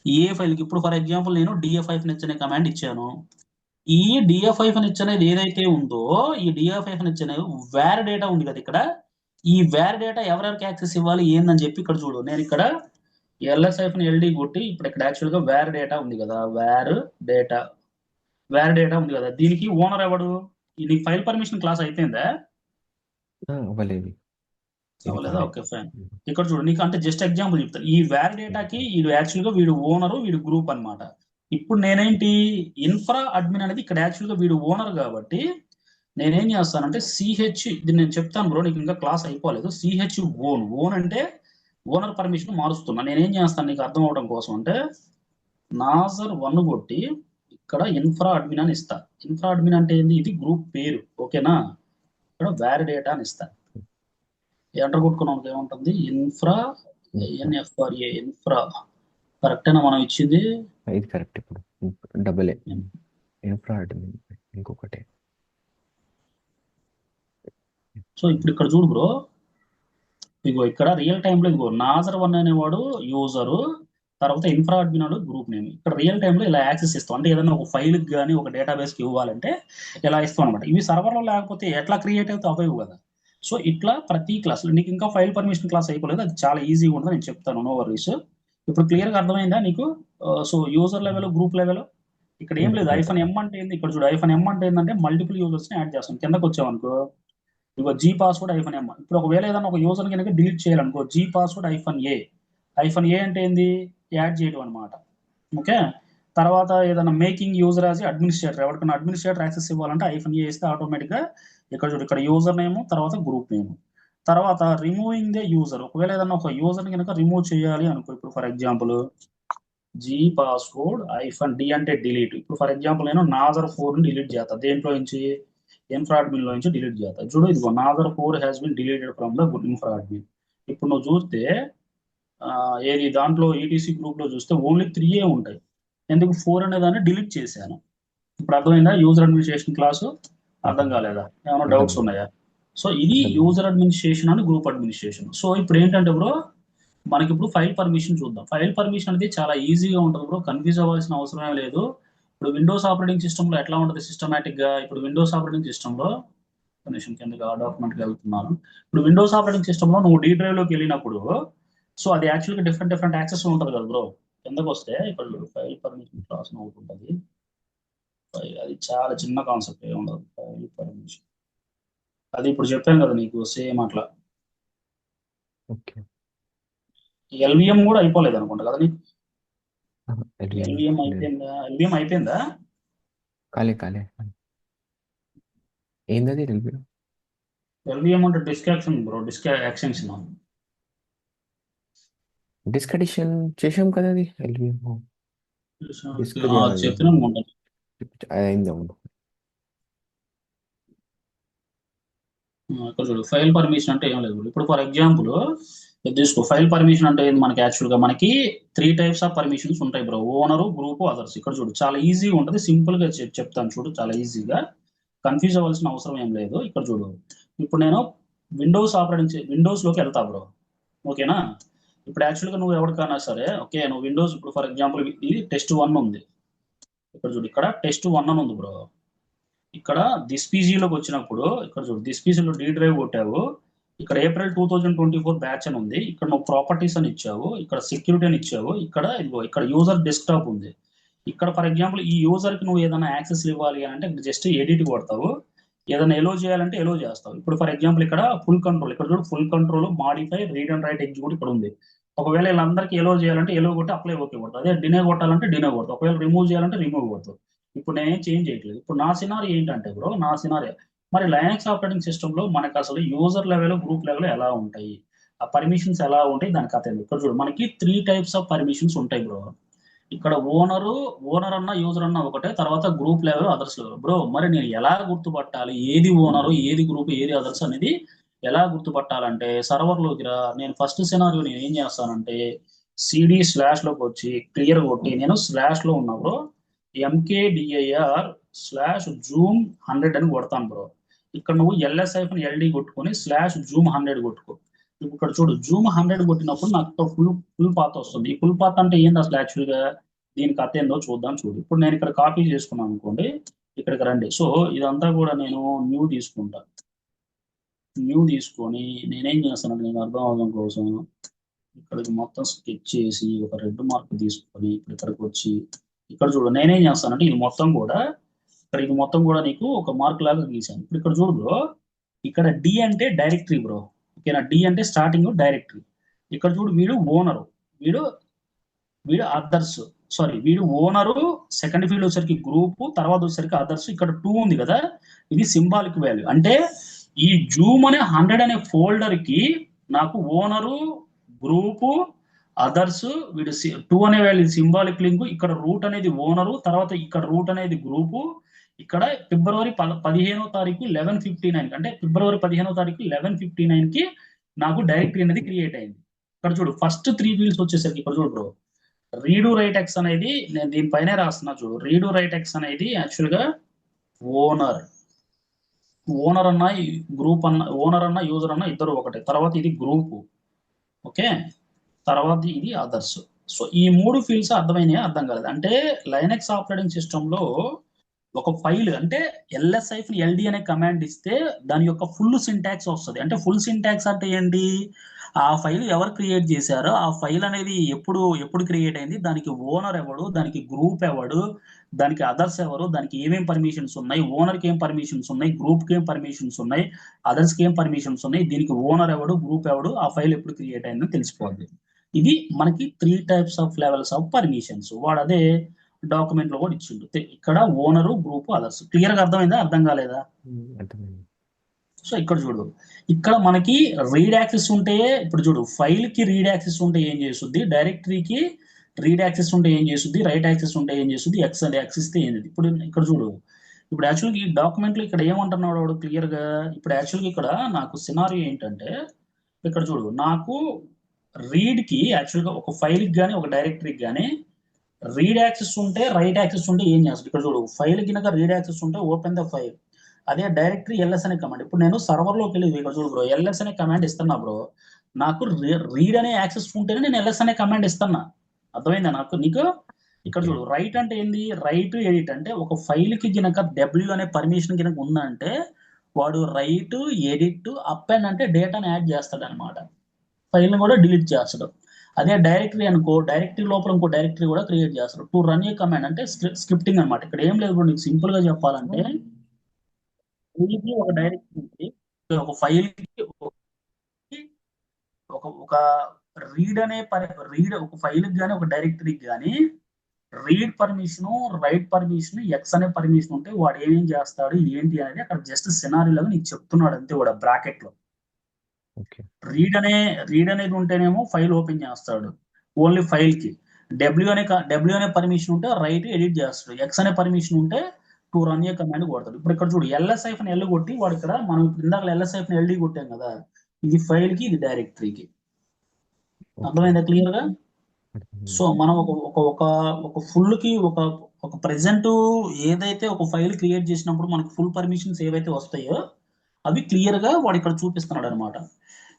ఏ ఫైల్ కి, ఇప్పుడు ఫర్ ఎగ్జాంపుల్ నేను DF5 అనే కమాండ్ ఇచ్చాను. ఈ డిఎఫ్-h అనేది ఏదైతే ఉందో ఈ డిఎఫ్-h అనేది వేర్ డేటా ఉంది కదా ఇక్కడ, ఈ వేర్ డేటా ఎవరెవరికి యాక్సెస్ ఇవ్వాలి ఏందని చెప్పి ఇక్కడ చూడు. నేను ఇక్కడ ls-ld కొట్టి ఇప్పుడు ఇక్కడ యాక్చువల్గా వేర్ డేటా ఉంది కదా, వేర్ డేటా ఉంది కదా, దీనికి ఓనర్ ఎవడు? ఇది ఫైల్ పర్మిషన్ క్లాస్ అయిపోయిందా? అవ్వలేదు ఇది అవ్వలేదా? కాలేదు. Okay fine. ఇక్కడ చూడు, నీకు అంటే జస్ట్ ఎగ్జాంపుల్ చెప్తా. ఈ వేర్ డేటాకి వీడు యాక్చువల్గా వీడు ఓనరు, వీడు గ్రూప్ అన్నమాట. ఇప్పుడు నేనేంటి ఇన్ఫ్రా అడ్మిన్ అనేది ఇక్కడ యాక్చువల్గా వీడు ఓనర్ కాబట్టి నేనేం చేస్తానంటే సిహెచ్, ఇది నేను చెప్తాను బ్రో, నీకు ఇంకా క్లాస్ అయిపోలేదు. సిహెచ్ ఓన్ అంటే ఓనర్ పర్మిషన్ మారుస్తున్నా. నేనేం చేస్తాను నీకు అర్థం అవడం కోసం అంటే నాజర్ 1 కొట్టి ఇక్కడ ఇన్ఫ్రా అడ్మిన్ అని ఇస్తా. ఇన్ఫ్రా అడ్మిన్ అంటే ఏంది? ఇది గ్రూప్ పేరు, ఓకేనా? ఇక్కడ వేర్ డేటా అని ఇస్తా. ఎంటర్ కొట్టుకున్నాం ఏముంటుంది? ఇన్ఫ్రా ఎన్ఎఫ్ఆర్ఏ ఇన్ఫ్రా కరెక్టేనా మనం ఇచ్చింది? ఇది కరెక్ట్. ఇప్పుడు డబుల్ ఇన్ఫ్రా అడ్మిన్ ఇంకొకటి. సో ఇప్పుడు ఇక్కడ చూడు బ్రో, ఇగో ఇక్కడ రియల్ టైంలో ఇగో నాజర్ 1 అనేవాడు యూజరు, తర్వాత ఇన్ఫ్రా అడ్మిన్ వాడు గ్రూప్ నేమ్. ఇక్కడ రియల్ టైంలో ఇలా యాక్సెస్ ఇస్తాం. అంటే ఏదైనా ఒక ఫైల్కి కానీ ఒక డేటాబేస్కి ఇవ్వాలంటే ఇలా ఇస్తాం అనమాట. ఇవి సర్వర్లో లేకపోతే ఎట్లా క్రియేట్ అయితే అవ్వవు కదా. సో ఇట్లా ప్రతి క్లాస్లో నీకు ఇంకా ఫైల్ పర్మిషన్ క్లాస్ అయిపోలేదు, అది చాలా ఈజీగా ఉంటుంది, నేను చెప్తాను, నో వరీస్. ఇప్పుడు క్లియర్గా అర్థమైందా నీకు? So user level, group level ఇక్కడ ఏం లేదు. -m అంటే ఏంది? ఇక్కడ చూడు, -m అంటే ఏంటంటే మల్టిపుల్ యూజర్స్ని యాడ్ చేస్తాం. కిందకు వచ్చామనుకో ఇగో జీ పాస్వర్డ్ -m. ఇప్పుడు ఒకవేళ ఏదైనా ఒక యూజర్ కనుక డిలీట్ చేయాలనుకో జీ పాస్వర్డ్ -a అంటే ఏంది? యాడ్ చేయడం అనమాట. ఓకే, తర్వాత ఏదైనా మేకింగ్ యూజర్ యాజ్ అడ్మినిస్ట్రేటర్, ఎవరికైనా అడ్మినిస్ట్రేటర్ యాక్సెస్ ఇవ్వాలంటే -a ఇస్తే ఆటోమేటిక్గా ఇక్కడ చూడు, ఇక్కడ యూజర్ నేమ్, తర్వాత గ్రూప్ నేమ్, తర్వాత రిమూవింగ్ ద యూజర్. ఒకవేళ ఏదైనా ఒక యూజర్ కనుక రిమూవ్ చేయాలి అనుకో, ఇప్పుడు for example G password -d అంటే డిలీట్. ఇప్పుడు ఫర్ ఎగ్జాంపుల్ నేను నాజర్ 4 డిలీట్ చేస్తా. దేంట్లో నుంచి? ఇన్ఫ్రా అడ్మిన్ లో నుంచి డిలీట్ చేస్తా. చూడు, ఇదిగో నాజర్ 4 has been deleted from the infra admin. ఇప్పుడు నువ్వు చూస్తే ఏది దాంట్లో ఈటీసీ గ్రూప్ లో చూస్తే ఓన్లీ 3 ఉంటాయి. ఎందుకు 4 అనే దాన్ని డిలీట్ చేశాను. ఇప్పుడు అర్థమైందా? యూజర్ అడ్మినిస్ట్రేషన్ క్లాసు అర్థం కాలేదా? ఏమైనా డౌట్స్ ఉన్నాయా? సో ఇది యూజర్ అడ్మినిస్ట్రేషన్ అని గ్రూప్ అడ్మినిస్ట్రేషన్. సో ఇప్పుడు ఏంటంటే బ్రో, మనకి ఇప్పుడు ఫైల్ పర్మిషన్ చూద్దాం. ఫైల్ పర్మిషన్ అనేది చాలా ఈజీగా ఉంటుంది బ్రో, కన్ఫ్యూజ్ అవ్వాల్సిన అవసరమే లేదు. ఇప్పుడు విండోస్ ఆపరేటింగ్ సిస్టంలో ఎట్లా ఉంటుంది సిస్టమేటిక్ గా? ఇప్పుడు విండోస్ ఆపరేటింగ్ సిస్టంలో కనీసం కిందకి ఆ డాక్యుమెంట్కి వెళ్తున్నాను. ఇప్పుడు విండోస్ ఆపరేటింగ్ సిస్టంలో నువ్వు డీ డ్రైవ్ లోకి వెళ్ళినప్పుడు సో అది యాక్చువల్గా డిఫరెంట్ యాక్సెస్ ఉంటుంది కదా బ్రో. కిందకు వస్తే ఇక్కడ ఫైల్ పర్మిషన్ క్లాస్ ఒకటి ఉంటుంది. అది చాలా చిన్న కాన్సెప్ట్, ఏముండదు ఫైల్ పర్మిషన్. అది ఇప్పుడు చెప్పాను కదా నీకు, సేమ్ అట్లా. ఎల్విఎం కూడా అయిపోలేదు అనుకుంటా కదా నీకు? ఎల్విఎం అయిపోయిందా? కాలే ఏందది ఎల్విఎం అంటే disk action bro, disk action disk addition చేసాం కదా అది ఎల్విఎం చెప్పిన అయిందా? ఇక్కడ చూడు, ఫైల్ పర్మిషన్ అంటే ఏం లేదు. ఇప్పుడు ఫర్ ఎగ్జాంపుల్ తీసుకో, ఫైల్ పర్మిషన్ అంటే ఏంది? మనకి యాక్చువల్గా మనకి 3 టైప్స్ ఆఫ్ పర్మిషన్స్ ఉంటాయి బ్రో, ఓనరు, గ్రూప్, అదర్స్. ఇక్కడ చూడు చాలా ఈజీగా ఉంటుంది, సింపుల్ గా చెప్తాను చూడు, చాలా ఈజీగా, కన్ఫ్యూజ్ అవ్వాల్సిన అవసరం ఏం లేదు. ఇక్కడ చూడు, ఇప్పుడు నేను విండోస్ లోకి వెళ్తా బ్రో, ఓకేనా? ఇప్పుడు యాక్చువల్గా నువ్వు ఎవరికైనా సరే, ఓకే, నువ్వు విండోస్, ఇప్పుడు ఫర్ ఎగ్జాంపుల్ ఇది టెస్ట్ 1 ఉంది. ఇక్కడ చూడు, ఇక్కడ టెస్ట్ 1 అని ఉంది బ్రో. ఇక్కడ దిస్ పీజీలోకి వచ్చినప్పుడు ఇక్కడ చూడు, దిస్ పీజీలో డీ డ్రైవ్ కొట్టావు, ఇక్కడ ఏప్రిల్ 2024 బ్యాచ్ అని ఉంది. ఇక్కడ నువ్వు ప్రాపర్టీస్ అని ఇచ్చావు, ఇక్కడ సెక్యూరిటీ అని ఇచ్చావు, ఇక్కడ ఇదిగో ఇక్కడ యూజర్ డెస్క్టాప్ ఉంది. ఇక్కడ ఫర్ ఎగ్జాంపుల్ ఈ యూజర్ కి నువ్వు ఏదైనా యాక్సెస్ ఇవ్వాలి అంటే జస్ట్ ఎడిట్ కొడతావు, ఏదైనా ఎలో చేయాలంటే ఎలో చేస్తావు. ఇప్పుడు ఫర్ ఎగ్జాంపుల్ ఇక్కడ ఫుల్ కంట్రోల్, ఇక్కడ చూడు full control, modify, read and right execute ఇక్కడ ఉంది. ఒకవేళ వీళ్ళందరికీ ఎలో చేయాలంటే ఎలో కొట్టి అప్లై ఓకే కొడతావు, అదే డినే కొట్టాలంటే డినే కొడతావు, ఒకవేళ రిమూవ్ చేయాలంటే రిమూవ్ కొడతావు. ఇప్పుడు నేనేం చేంజ్ చేయట్లేదు. ఇప్పుడు నా సినారీ ఏంటంటే బ్రో, నా సినారీ మరి లైనక్స్ ఆపరేటింగ్ సిస్టమ్ లో మనకు అసలు యూజర్ లెవెల్, గ్రూప్ లెవెల్ ఎలా ఉంటాయి, ఆ పర్మిషన్స్ ఎలా ఉంటాయి, దాని కథ ఏంది? ఇక్కడ చూడు, మనకి 3 టైప్స్ ఆఫ్ పర్మిషన్స్ ఉంటాయి బ్రో. ఇక్కడ ఓనర్ అన్న యూజర్ అన్న ఒకటే, తర్వాత group level, others level. Bro మరి నేను ఎలా గుర్తుపట్టాలి ఏది ఓనరు, ఏది గ్రూప్, ఏది అదర్స్ అనేది ఎలా గుర్తుపట్టాలంటే సర్వర్లోకి రా. నేను ఫస్ట్ సినారియో నేను ఏం చేస్తానంటే సిడి స్లాష్ లోకి వచ్చి క్లియర్ కొట్టి, నేను స్లాష్ లో ఉన్నా బ్రో, mkdir/zoom100 అని కొడతాను బ్రో. ఇక్కడ నువ్వు ls-ld కొట్టుకొని /zoom100 కొట్టుకో. ఇక్కడ చూడు, zoom100 కొట్టినప్పుడు నాకు ఫుల్ పాత్ వస్తుంది. ఈ ఫుల్ పాత్ అంటే ఏంది అసలు యాక్చువల్గా? దీనికి అర్థం ఏందో చూద్దాం. చూడు, ఇప్పుడు నేను ఇక్కడ కాపీ చేసుకున్నాను అనుకోండి, ఇక్కడికి రండి. సో ఇదంతా కూడా నేను న్యూ తీసుకుంటా. న్యూ తీసుకొని నేనేం చేస్తానంటే నేను అర్థం అవడం కోసం ఇక్కడికి మొత్తం స్కెచ్ చేసి ఒక రెడ్ మార్క్ తీసుకొని ఇప్పుడు ఇక్కడికి వచ్చి ఇక్కడ చూడు నేనేం చేస్తానంటే ఇది మొత్తం కూడా ఇక్కడ ఇది మొత్తం కూడా నీకు ఒక మార్క్ లాగా గీసాను. ఇప్పుడు ఇక్కడ చూడు బ్రో, ఇక్కడ డి అంటే డైరెక్టరీ బ్రో. ఓకేనా, డి అంటే స్టార్టింగ్ డైరెక్టరీ. ఇక్కడ చూడు వీడు ఓనరు, వీడు వీడు అదర్స్, సారీ వీడు ఓనరు. సెకండ్ ఫీల్డ్ వచ్చేసరికి గ్రూప్, తర్వాత వచ్చేసరికి అదర్స్. ఇక్కడ 2 ఉంది కదా, ఇది సింబాలిక్ వాల్యూ. అంటే ఈ జూమ్ అనే 100 అనే ఫోల్డర్ కి నాకు ఓనరు, గ్రూపు, అదర్స్, వీడు 2 అనే వాల్యూ సింబాలిక్ లింక్. ఇక్కడ రూట్ అనేది ఓనరు, తర్వాత ఇక్కడ రూట్ అనేది గ్రూపు. ఇక్కడ ఫిబ్రవరి 15వ తారీఖు 11:59 అంటే ఫిబ్రవరి 15వ తారీఖు 11:59 కి నాకు డైరెక్టరీ అనేది క్రియేట్ అయింది. ఇక్కడ చూడు ఫస్ట్ 3 ఫీల్డ్స్ వచ్చేసరికి ఇక్కడ చూడు బ్రో, రీడు రైట్ ఎక్స్ అనేది నేను దీనిపైనే రాస్తున్నా చూడు. రీడు రైట్ ఎక్స్ అనేది యాక్చువల్ గా ఓనర్. ఓనర్ అన్న గ్రూప్ అన్న, ఓనర్ అన్న యూజర్ అన్న ఇద్దరు ఒకటే. తర్వాత ఇది గ్రూప్, ఓకే, తర్వాత ఇది అదర్స్. సో ఈ 3 ఫీల్డ్స్ అర్థమైనాయా, అర్థం కాలేదు? అంటే లైనక్స్ ఆపరేటింగ్ సిస్టమ్ లో ఒక ఫైల్ అంటే LSIF LD అనే కమాండ్ ఇస్తే దాని యొక్క ఫుల్ సింటాక్స్ వస్తుంది. అంటే ఫుల్ సింటాక్స్ అంటే ఏంటి, ఆ ఫైల్ ఎవరు క్రియేట్ చేశారో, ఆ ఫైల్ అనేది ఎప్పుడు ఎప్పుడు క్రియేట్ అయింది, దానికి ఓనర్ ఎవడు, దానికి గ్రూప్ ఎవడు, దానికి అదర్స్ ఎవరు, దానికి ఏమేం పర్మిషన్స్ ఉన్నాయి, ఓనర్కి ఏం పర్మిషన్స్ ఉన్నాయి, గ్రూప్కి ఏం పర్మిషన్స్ ఉన్నాయి, అదర్స్కి ఏం పర్మిషన్స్ ఉన్నాయి, దీనికి ఓనర్ ఎవడు, గ్రూప్ ఎవడు, ఆ ఫైల్ ఎప్పుడు క్రియేట్ అయిందని తెలిసిపోద్ది. ఇది మనకి 3 types of levels of permissions. వాడు అదే డాక్యుమెంట్ లో కూడా ఇచ్చిండు. ఇక్కడ ఓనరు, గ్రూప్, అదర్స్. క్లియర్ గా అర్థమైందా, అర్థం కాలేదా? అర్థమైంది. సో ఇక్కడ చూడు, ఇక్కడ మనకి రీడ్ యాక్సెస్ ఉంటే, ఇప్పుడు చూడు ఫైల్ కి రీడ్ యాక్సెస్ ఉంటే ఏం చేస్తుంది, డైరెక్టరీకి రీడ్ యాక్సెస్ ఉంటే ఏం చేస్తుంది, రైట్ యాక్సెస్ ఉంటే ఏం చేస్తుంది, ఎక్స్ అని యాక్సెస్ ఇస్తే ఏంది. ఇప్పుడు ఇక్కడ చూడు, ఇప్పుడు యాక్చువల్గా ఈ డాక్యుమెంట్ లో ఇక్కడ ఏమంటున్నాడు వాడు క్లియర్ గా. ఇప్పుడు యాక్చువల్గా ఇక్కడ నాకు సినారియో ఏంటంటే, ఇక్కడ చూడు నాకు రీడ్ కి యాక్చువల్గా ఒక ఫైల్ కి కానీ ఒక డైరెక్టరీకి కానీ రీడ్ యాక్సెస్ ఉంటే, రైట్ యాక్సెస్ ఉంటే ఏం చేస్తుంది. ఇక్కడ చూడు ఫైల్ కింద రీడ్ యాక్సెస్ ఉంటే ఓపెన్ ద ఫైల్. అదే డైరెక్టరీ LS అనే కమాండ్. ఇప్పుడు నేను సర్వర్ లోకి వెళ్ళి ఇక్కడ చూడు బ్రో, LS అనే కమాండ్ ఇస్తున్నా బ్రో. నాకు రీడ్ అనే యాక్సెస్ ఉంటేనే నేను LS అనే కమాండ్ ఇస్తున్నా. అర్థమైందా నాకు నీకు? ఇక్కడ చూడు రైట్ అంటే ఏంది, రైట్ ఎడిట్ అంటే ఒక ఫైల్ కి గినక W అనే పర్మిషన్ గినక ఉందంటే వాడు రైట్, ఎడిట్, అప్ అండ్ అంటే డేటాని యాడ్ చేస్తాడు అనమాట. ఫైల్ని కూడా డిలీట్ చేస్తాడు. అదే డైరెక్టరీ అనుకో, డైరెక్టరీ లోపల ఇంకో డైరెక్టరీ కూడా క్రియేట్ చేస్తాడు. టు రన్ ఏ కమాండ్ అంటే స్క్రిప్టింగ్ అనమాట. ఇక్కడ ఏం లేదు బ్రో, నీకు సింపుల్ గా చెప్పాలంటే ఫైల్కి ఒక డైరెక్టరీ, ఒక ఫైల్ కి ఒక ఒక రీడ్ అనే రీడ్ ఒక ఫైల్ కానీ ఒక డైరెక్టరీకి కానీ read permission, right permission, X అనే పర్మిషన్ ఉంటే వాడు ఏమేం చేస్తాడు ఏంటి అనేది అక్కడ జస్ట్ సినారీలో నీకు చెప్తున్నాడు అంతే కూడా బ్రాకెట్ లో. రీడ్ అనేది ఉంటేనేమో ఫైల్ ఓపెన్ చేస్తాడు ఓన్లీ ఫైల్ కి. డబ్ల్యూ అనే పర్మిషన్ ఉంటే రైట్ ఎడిట్ చేస్తాడు. ఎక్స్ అనే పర్మిషన్ ఉంటే టు రన్ ఏ కమాండ్ కొడతాడు. ఇప్పుడు ఇక్కడ చూడు LSIF కొట్టి వాడు ఇక్కడ మనం ఇందాక LSIF LD కొట్టాం కదా, ఇది ఫైల్ కి, ఇది డైరెక్టరీకి. అర్థమైందా క్లియర్ గా? సో మనం ఒక ఒక ఒక ఒక ఫుల్ కి ఒక ఒక ప్రెసెంట్ ఏదైతే ఒక ఫైల్ క్రియేట్ చేసినప్పుడు మనకు ఫుల్ పర్మిషన్స్ ఏవైతే వస్తాయో అవి క్లియర్ గా వాడు ఇక్కడ చూపిస్తున్నాడు అనమాట.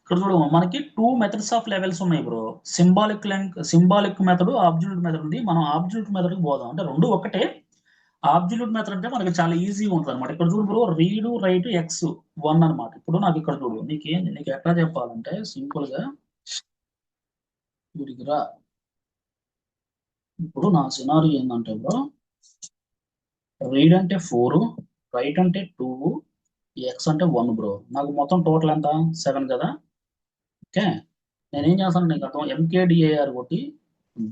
ఇక్కడ చూడు మనకి 2 మెథడ్స్ ఆఫ్ లెవెల్స్ ఉన్నాయి bro. Symbolic method, absolute method ఉంది. మనం ఆబ్జల్యూట్ మెథడ్ కి పోదాం. అంటే రెండు ఒకటే. ఆబ్జల్యూట్ మెథడ్ అంటే మనకి చాలా ఈజీగా ఉంటుంది అనమాట. ఇక్కడ చూడు బ్రో, రీడ్ రైట్ ఎక్స్ 1 అనమాట. ఇప్పుడు నాకు ఇక్కడ చూడు నీకు ఎట్లా చెప్పాలంటే సింపుల్ గా వీడికి రా. ఇప్పుడు నా సినారీ ఏంటంటే బ్రో, రీడ్ అంటే 4, రైట్ అంటే 2, ఎక్స్ అంటే 1 బ్రో. నాకు మొత్తం టోటల్ ఎంత 7 కదా. ఓకే, నేనేం చేస్తాను నీకు అర్థం, MKDIR కొట్టి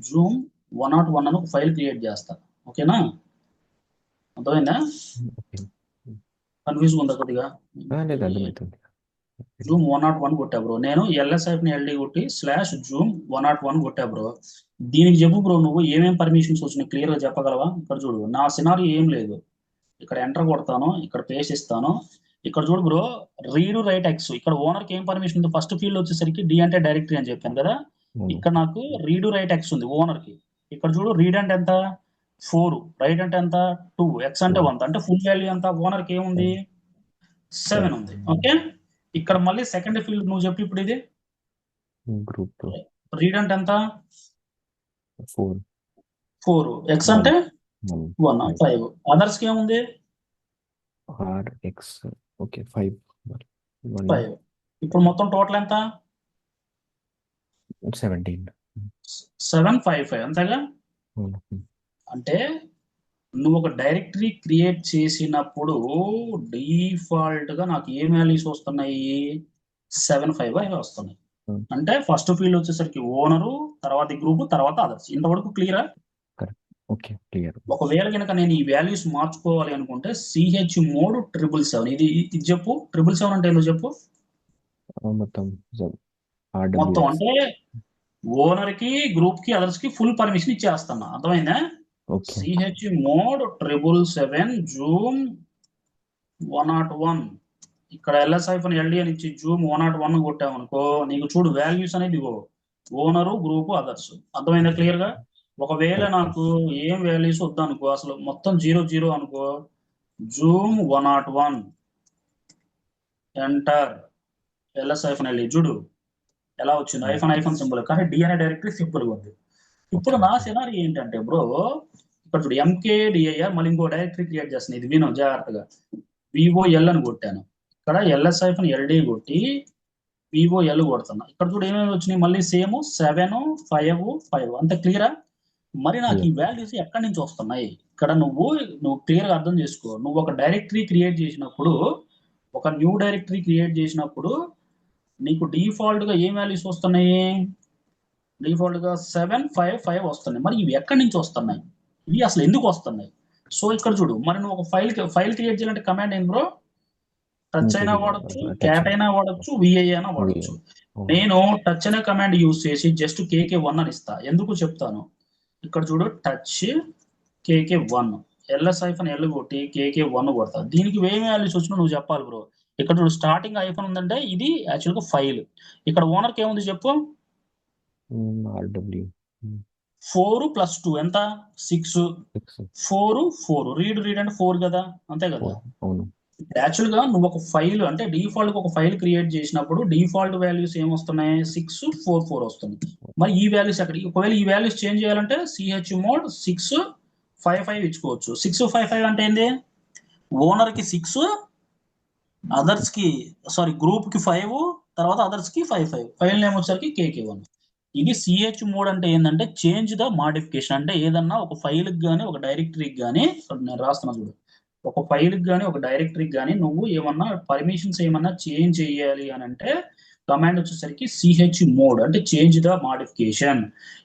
జూమ్ 101 అని ఒక ఫైల్ క్రియేట్ చేస్తా. ఓకేనా, అర్థమైందా? కన్ఫ్యూజ్ ఉందా కొద్దిగా? జూమ్ 101 కొట్టా బ్రో. నేను LSIF LD కొట్టి /జూమ్ 101 కొట్టా బ్రో. దీనికి చెప్పు బ్రో, నువ్వు ఏమేం పర్మిషన్స్ వచ్చినాయి క్లియర్ గా చెప్పగలవా? ఇక్కడ చూడు నా సినారీ ఏం లేదు. ఇక్కడ ఎంటర్ కొడతాను, ఇక్కడ పేస్ట్ ఇస్తాను. ఇక్కడ చూడు బ్రో, రీడ్ రైట్ ఎక్స్. ఇక్కడ ఓనర్ కి ఏం పర్మిషన్ ఉంది, ఫస్ట్ ఫీల్డ్ వచ్చేసరికి డి అంటే డైరెక్టరీ అని చెప్పాను కదా. ఇక్కడ నాకు రీడ్ రైట్ ఎక్స్ ఉంది ఓనర్ కి. ఇక్కడ చూడు రీడ్ అంటే ఎంత 4, రైట్ అంటే ఎంత 2, ఎక్స్ అంటే 1. అంటే ఫుల్ వాల్యూ ఎంత ఓనర్ కి ఏముంది 7 ఉంది. ఓకే, ఇక్కడ మళ్ళీ సెకండ్ ఫీల్డ్ నువ్వు చెప్పి ఇప్పుడు ఇది గ్రూప్ రీడ్ అంటే ఎంత 4, ఎక్స్ అంటే 1, 5. అదర్స్ కి ఏముంది RX. ఓకే 5 1 5. ఇప్పుడు మొత్తం టోటల్ ఎంత? 17. 755 అంతేగా? అవును. అంటే నువ్వు ఒక డైరెక్టరీ క్రియేట్ చేసినప్పుడు డిఫాల్ట్ గా నాకు ఏ వాల్యూస్ వస్తున్నాయి? 755 వస్తున్నాయి. అవును. అంటే ఫస్ట్ ఫీల్డ్ వచ్చేసరికి ఓనరు, తర్వాత గ్రూప్, తర్వాత అదర్స్. ఇంతవరకు క్లియరా? కరెక్ట్. Okay clear. ఒకవేళ కనుక నేను ఈ వాల్యూస్ మార్చుకోవాలి అనుకుంటే సిహెచ్ మోడ్ 777. ఇది చెప్పు. 777 అంటే ఏందో చెప్పు. మొత్తం మొత్తం RWX. అంటే ఓనర్ కి, గ్రూప్ కి, అదర్స్ కి ఫుల్ పర్మిషన్ ఇచ్చేస్తున్నా. అర్థమైందా? ఓకే. CH mod 777 zoom 101. ఇక్కడ LS-LD అని ఇచ్చి జూమ్ 101 కొట్టామనుకో, నీకు చూడు వాల్యూస్ అనేది ఇగో ఓనరు, గ్రూప్, అదర్స్. అర్థమైందా క్లియర్ గా? ఒకవేళ కరెక్ట్. నాకు ఏం వాల్యూస్ వద్దనుకో, అసలు మొత్తం 00 అనుకో, జూమ్ 101 ఎంటర్ LS-LD చూడు ఎలా వచ్చింది. ఐఫోన్ సింబల్ కానీ డి అనే డైరెక్టరీ సింపుల్ గా ఉంది. ఇప్పుడు ఓకే. నా సినారీ ఏంటంటే బ్రో, ఇక్కడ చూడు MKDIR మళ్ళీ ఇంకో డైరెక్టరీ క్రియేట్ చేస్తుంది. ఇది విను జాగ్రత్తగా. VOL అని కొట్టాను. ఇక్కడ LS-LD కొట్టి VOL కొడుతున్నా. ఇక్కడ చూడు ఏమేమి వచ్చినాయి, మళ్ళీ సేమ్ 7 5 5. అంత క్లియరా? మరి నాకు ఈ క్లియర్. వాల్యూస్ ఎక్కడి నుంచి వస్తున్నాయి? ఇక్కడ నువ్వు క్లియర్ గా అర్థం చేసుకో. నువ్వు ఒక డైరెక్టరీ క్రియేట్ చేసినప్పుడు, ఒక న్యూ డైరెక్టరీ క్రియేట్ చేసినప్పుడు నీకు డిఫాల్ట్ గా ఏం వాల్యూస్ వస్తున్నాయి? డిఫాల్ట్ గా 755 వస్తున్నాయి. మరి ఇవి ఎక్కడి నుంచి వస్తున్నాయి? ఇవి అసలు ఎందుకు వస్తున్నాయి? సో ఇక్కడ చూడు, మరి నువ్వు ఒక ఫైల్ క్రియేట్ చేయాలంటే కమాండ్ ఏంటి బ్రో? టచ్ అయినా వాడచ్చు, టచ్. క్యాట్ అయినా వాడచ్చు, VI అయినా వాడచ్చు. నేను టచ్ అనే కమాండ్ యూజ్ చేసి జస్ట్ KK1 అని ఇస్తా. ఎందుకు చెప్తాను. ఇక్కడ చూడు, టచ్ KK1 LS-L కొట్టి KK1 కొడతా. దీనికి ఏమి వాల్యూస్ వచ్చినా నువ్వు చెప్పాలి బ్రో. ఇక్కడ చూడు స్టార్టింగ్ ఐఫోన్ ఉందంటే ఇది యాక్చువల్ గా ఫైల్. ఇక్కడ ఓనర్కి ఏముంది చెప్పు. RW 4 + 2 ఎంత? 6. 6. 4 రీడ్ అంటే 4 కదా, అంతే కదా? అవును. యాక్చువల్ గా నువ్వు ఒక ఫైల్ అంటే డిఫాల్ట్ ఒక ఫైల్ క్రియేట్ చేసినప్పుడు డిఫాల్ట్ వాల్యూస్ ఏమొస్తున్నాయి? 6 4 4 వస్తుంది. మరి ఈ వాల్యూస్ ఎక్కడికి? ఒకవేళ ఈ వాల్యూస్ చేంజ్ చేయాలంటే సిహెచ్ మోడ్ 655 ఇచ్చుకోవచ్చు. 655 అంటే ఏంది? ఓనర్ కి 6, అదర్స్ కి గ్రూప్ కి 5, తర్వాత అదర్స్ కి 5 ఫైల్ నేమ్ వచ్చేసరికి KK1. ఇది సిహెచ్ మోడ్ అంటే ఏంటంటే చేంజ్ ద మాడిఫికేషన్. అంటే ఏదన్నా ఒక ఫైల్ కి కానీ ఒక డైరెక్టరీకి కానీ, నేను రాస్తున్నా చూడు, ఒక ఫైల్ కి కానీ ఒక డైరెక్టరీకి కానీ నువ్వు ఏమన్నా పర్మిషన్స్ ఏమన్నా చేంజ్ చేయాలి అని అంటే కమాండ్ వచ్చేసరికి సిహెచ్ మోడ్ అంటే చేంజ్ ద మాడిఫికేషన్.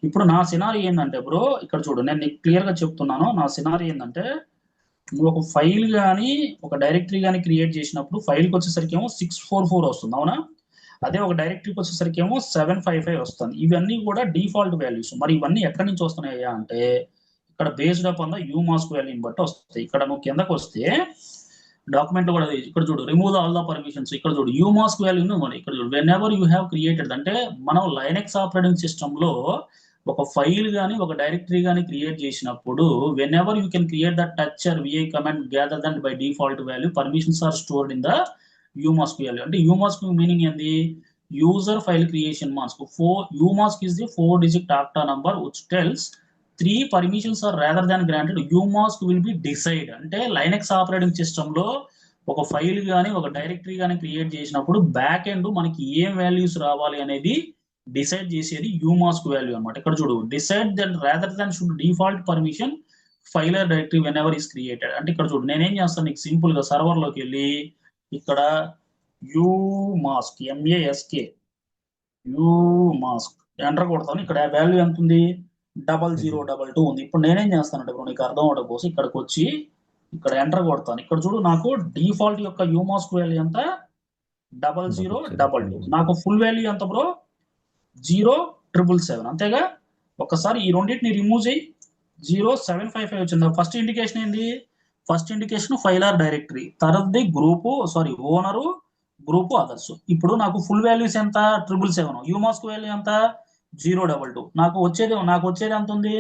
ఇప్పుడు నా సినారీ ఏంటంటే బ్రో, ఇక్కడ చూడు నేను నీకు క్లియర్ గా చెప్తున్నాను. నా సినారీ ఏంటంటే నువ్వు ఒక ఫైల్ కానీ ఒక డైరెక్టరీ కానీ క్రియేట్ చేసినప్పుడు ఫైల్కి వచ్చేసరికి ఏమో 644 వస్తుంది, అవునా? అదే ఒక డైరెక్టరీకి వచ్చేసరికి ఏమో 755 వస్తుంది. ఇవన్నీ కూడా డిఫాల్ట్ వాల్యూస్. మరి ఇవన్నీ ఎక్కడి నుంచి వస్తున్నాయా అంటే ఇక్కడ బేస్డ్ అప్ ఆన్ ద యూమాస్క్ వాల్యూని బట్టి వస్తాయి. ఇక్కడ నువ్వు కిందకు వస్తే డాక్యుమెంట్ కూడా ఇక్కడ చూడు, రిమూవ్ ఆల్ ద పర్మిషన్స్. ఇక్కడ చూడు యూమాస్క్ వాల్యూను మనం ఇక్కడ చూడు, when ever you have created. అంటే మనం లైనెక్స్ ఆపరేటింగ్ సిస్టమ్ లో ఒక ఫైల్ కానీ ఒక డైరెక్టరీ కానీ క్రియేట్ చేసినప్పుడు when you can create the touch or VI command gather then by default value permissions are stored in the umask value. అంటే యూమాస్క్ మీనింగ్ ఏంది? User file creation mask. Umask is the 4-digit octa number which tells 3 permissions are rather than granted. UMask will be decide. అంటే లైనెక్స్ ఆపరేటింగ్ సిస్టమ్ లో ఒక ఫైల్ కానీ ఒక డైరెక్టరీ కానీ క్రియేట్ చేసినప్పుడు బ్యాక్ ఎండ్ మనకి ఏం వాల్యూస్ రావాలి అనేది డిసైడ్ చేసేది యూమాస్క్ వాల్యూ అన్నమాట. ఇక్కడ చూడు, decide then rather than should default permission file or directory whenever is created. అంటే ఇక్కడ చూడు నేనేం చేస్తాను, నీకు సింపుల్ గా సర్వర్ లోకి వెళ్ళి ఇక్కడ యూమాస్క్ MASK యూమాస్క్ ఎంటర్ కొడతాను. ఇక్కడ వాల్యూ ఎంత ఉంది? 0022 ఉంది. ఇప్పుడు నేనేం చేస్తానంటే ఇప్పుడు నీకు అర్థం అవడం కోసం ఇక్కడికి వచ్చి ఇక్కడ ఎంటర్ కొడతాను. ఇక్కడ చూడు నాకు డిఫాల్ట్ యొక్క యూమాస్క్ వాల్యూ ఎంత? 0022. నాకు ఫుల్ వాల్యూ ఎంత బ్రో? 0777. అంతేగా? ఒక్కసారి ఈ రెండింటిని రిమూవ్ చేయి. 0755 వచ్చింది. ఫస్ట్ ఇండికేషన్ ఏంది? First indication file or directory, తర్వాతది గ్రూపు ఓనరు, గ్రూప్, అదర్స్. ఇప్పుడు నాకు ఫుల్ వాల్యూస్ ఎంత? 777. యూమాస్క్ వాల్యూ ఎంత? 022. నాకు వచ్చేది ఎంత ఉంది?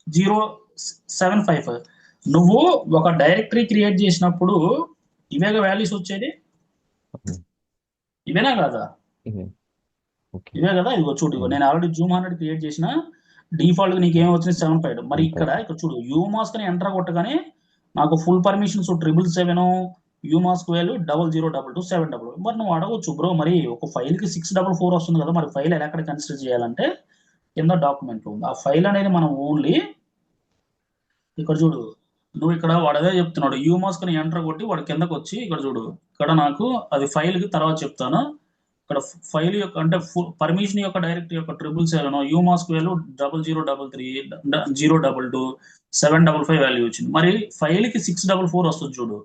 0755. నువ్వు ఒక డైరెక్టరీ క్రియేట్ చేసినప్పుడు ఇవేగా వాల్యూస్ వచ్చేది, ఇవేనా కాదా? ఇవే కదా. ఇదిగో చూడు, ఇగో నేను ఆల్రెడీ జూమ్ 100 క్రియేట్ చేసిన. డిఫాల్ట్ గా నీకు ఏం వచ్చింది? 755. మరి ఇక్కడ చూడు యూమాస్క్ అని ఎంటర్ కొట్టగానే నాకు ఫుల్ పర్మిషన్స్ 777, యూమాస్క్ వాల్యూ 0022 మరి నువ్వు అడగొచ్చు బ్రో, మరి ఒక ఫైల్ కి 644 వస్తుంది కదా, మరి ఫైల్ ఎలా ఎక్కడ కన్సిడర్ చేయాలంటే కింద డాక్యుమెంట్ ఉంది. ఆ ఫైల్ అనేది మనం ఓన్లీ ఇక్కడ చూడు, నువ్వు ఇక్కడ వాడు అదే చెప్తున్నాడు, యూమాస్క్ ని ఎంటర్ కొట్టి వాడు కిందకు వచ్చి ఇక్కడ చూడు, ఇక్కడ నాకు అది ఫైల్ కి తర్వాత చెప్తాను. ఇక్కడ ఫైల్ యొక్క అంటే పర్మిషన్ యొక్క డైరెక్ట్ యొక్క ట్రిపుల్స్ ఏలను యూమాస్క్ వాల్యూ 0033 022 755 వాల్యూ వచ్చింది. మరి ఫైల్ కి 644 వస్తుంది చూడు.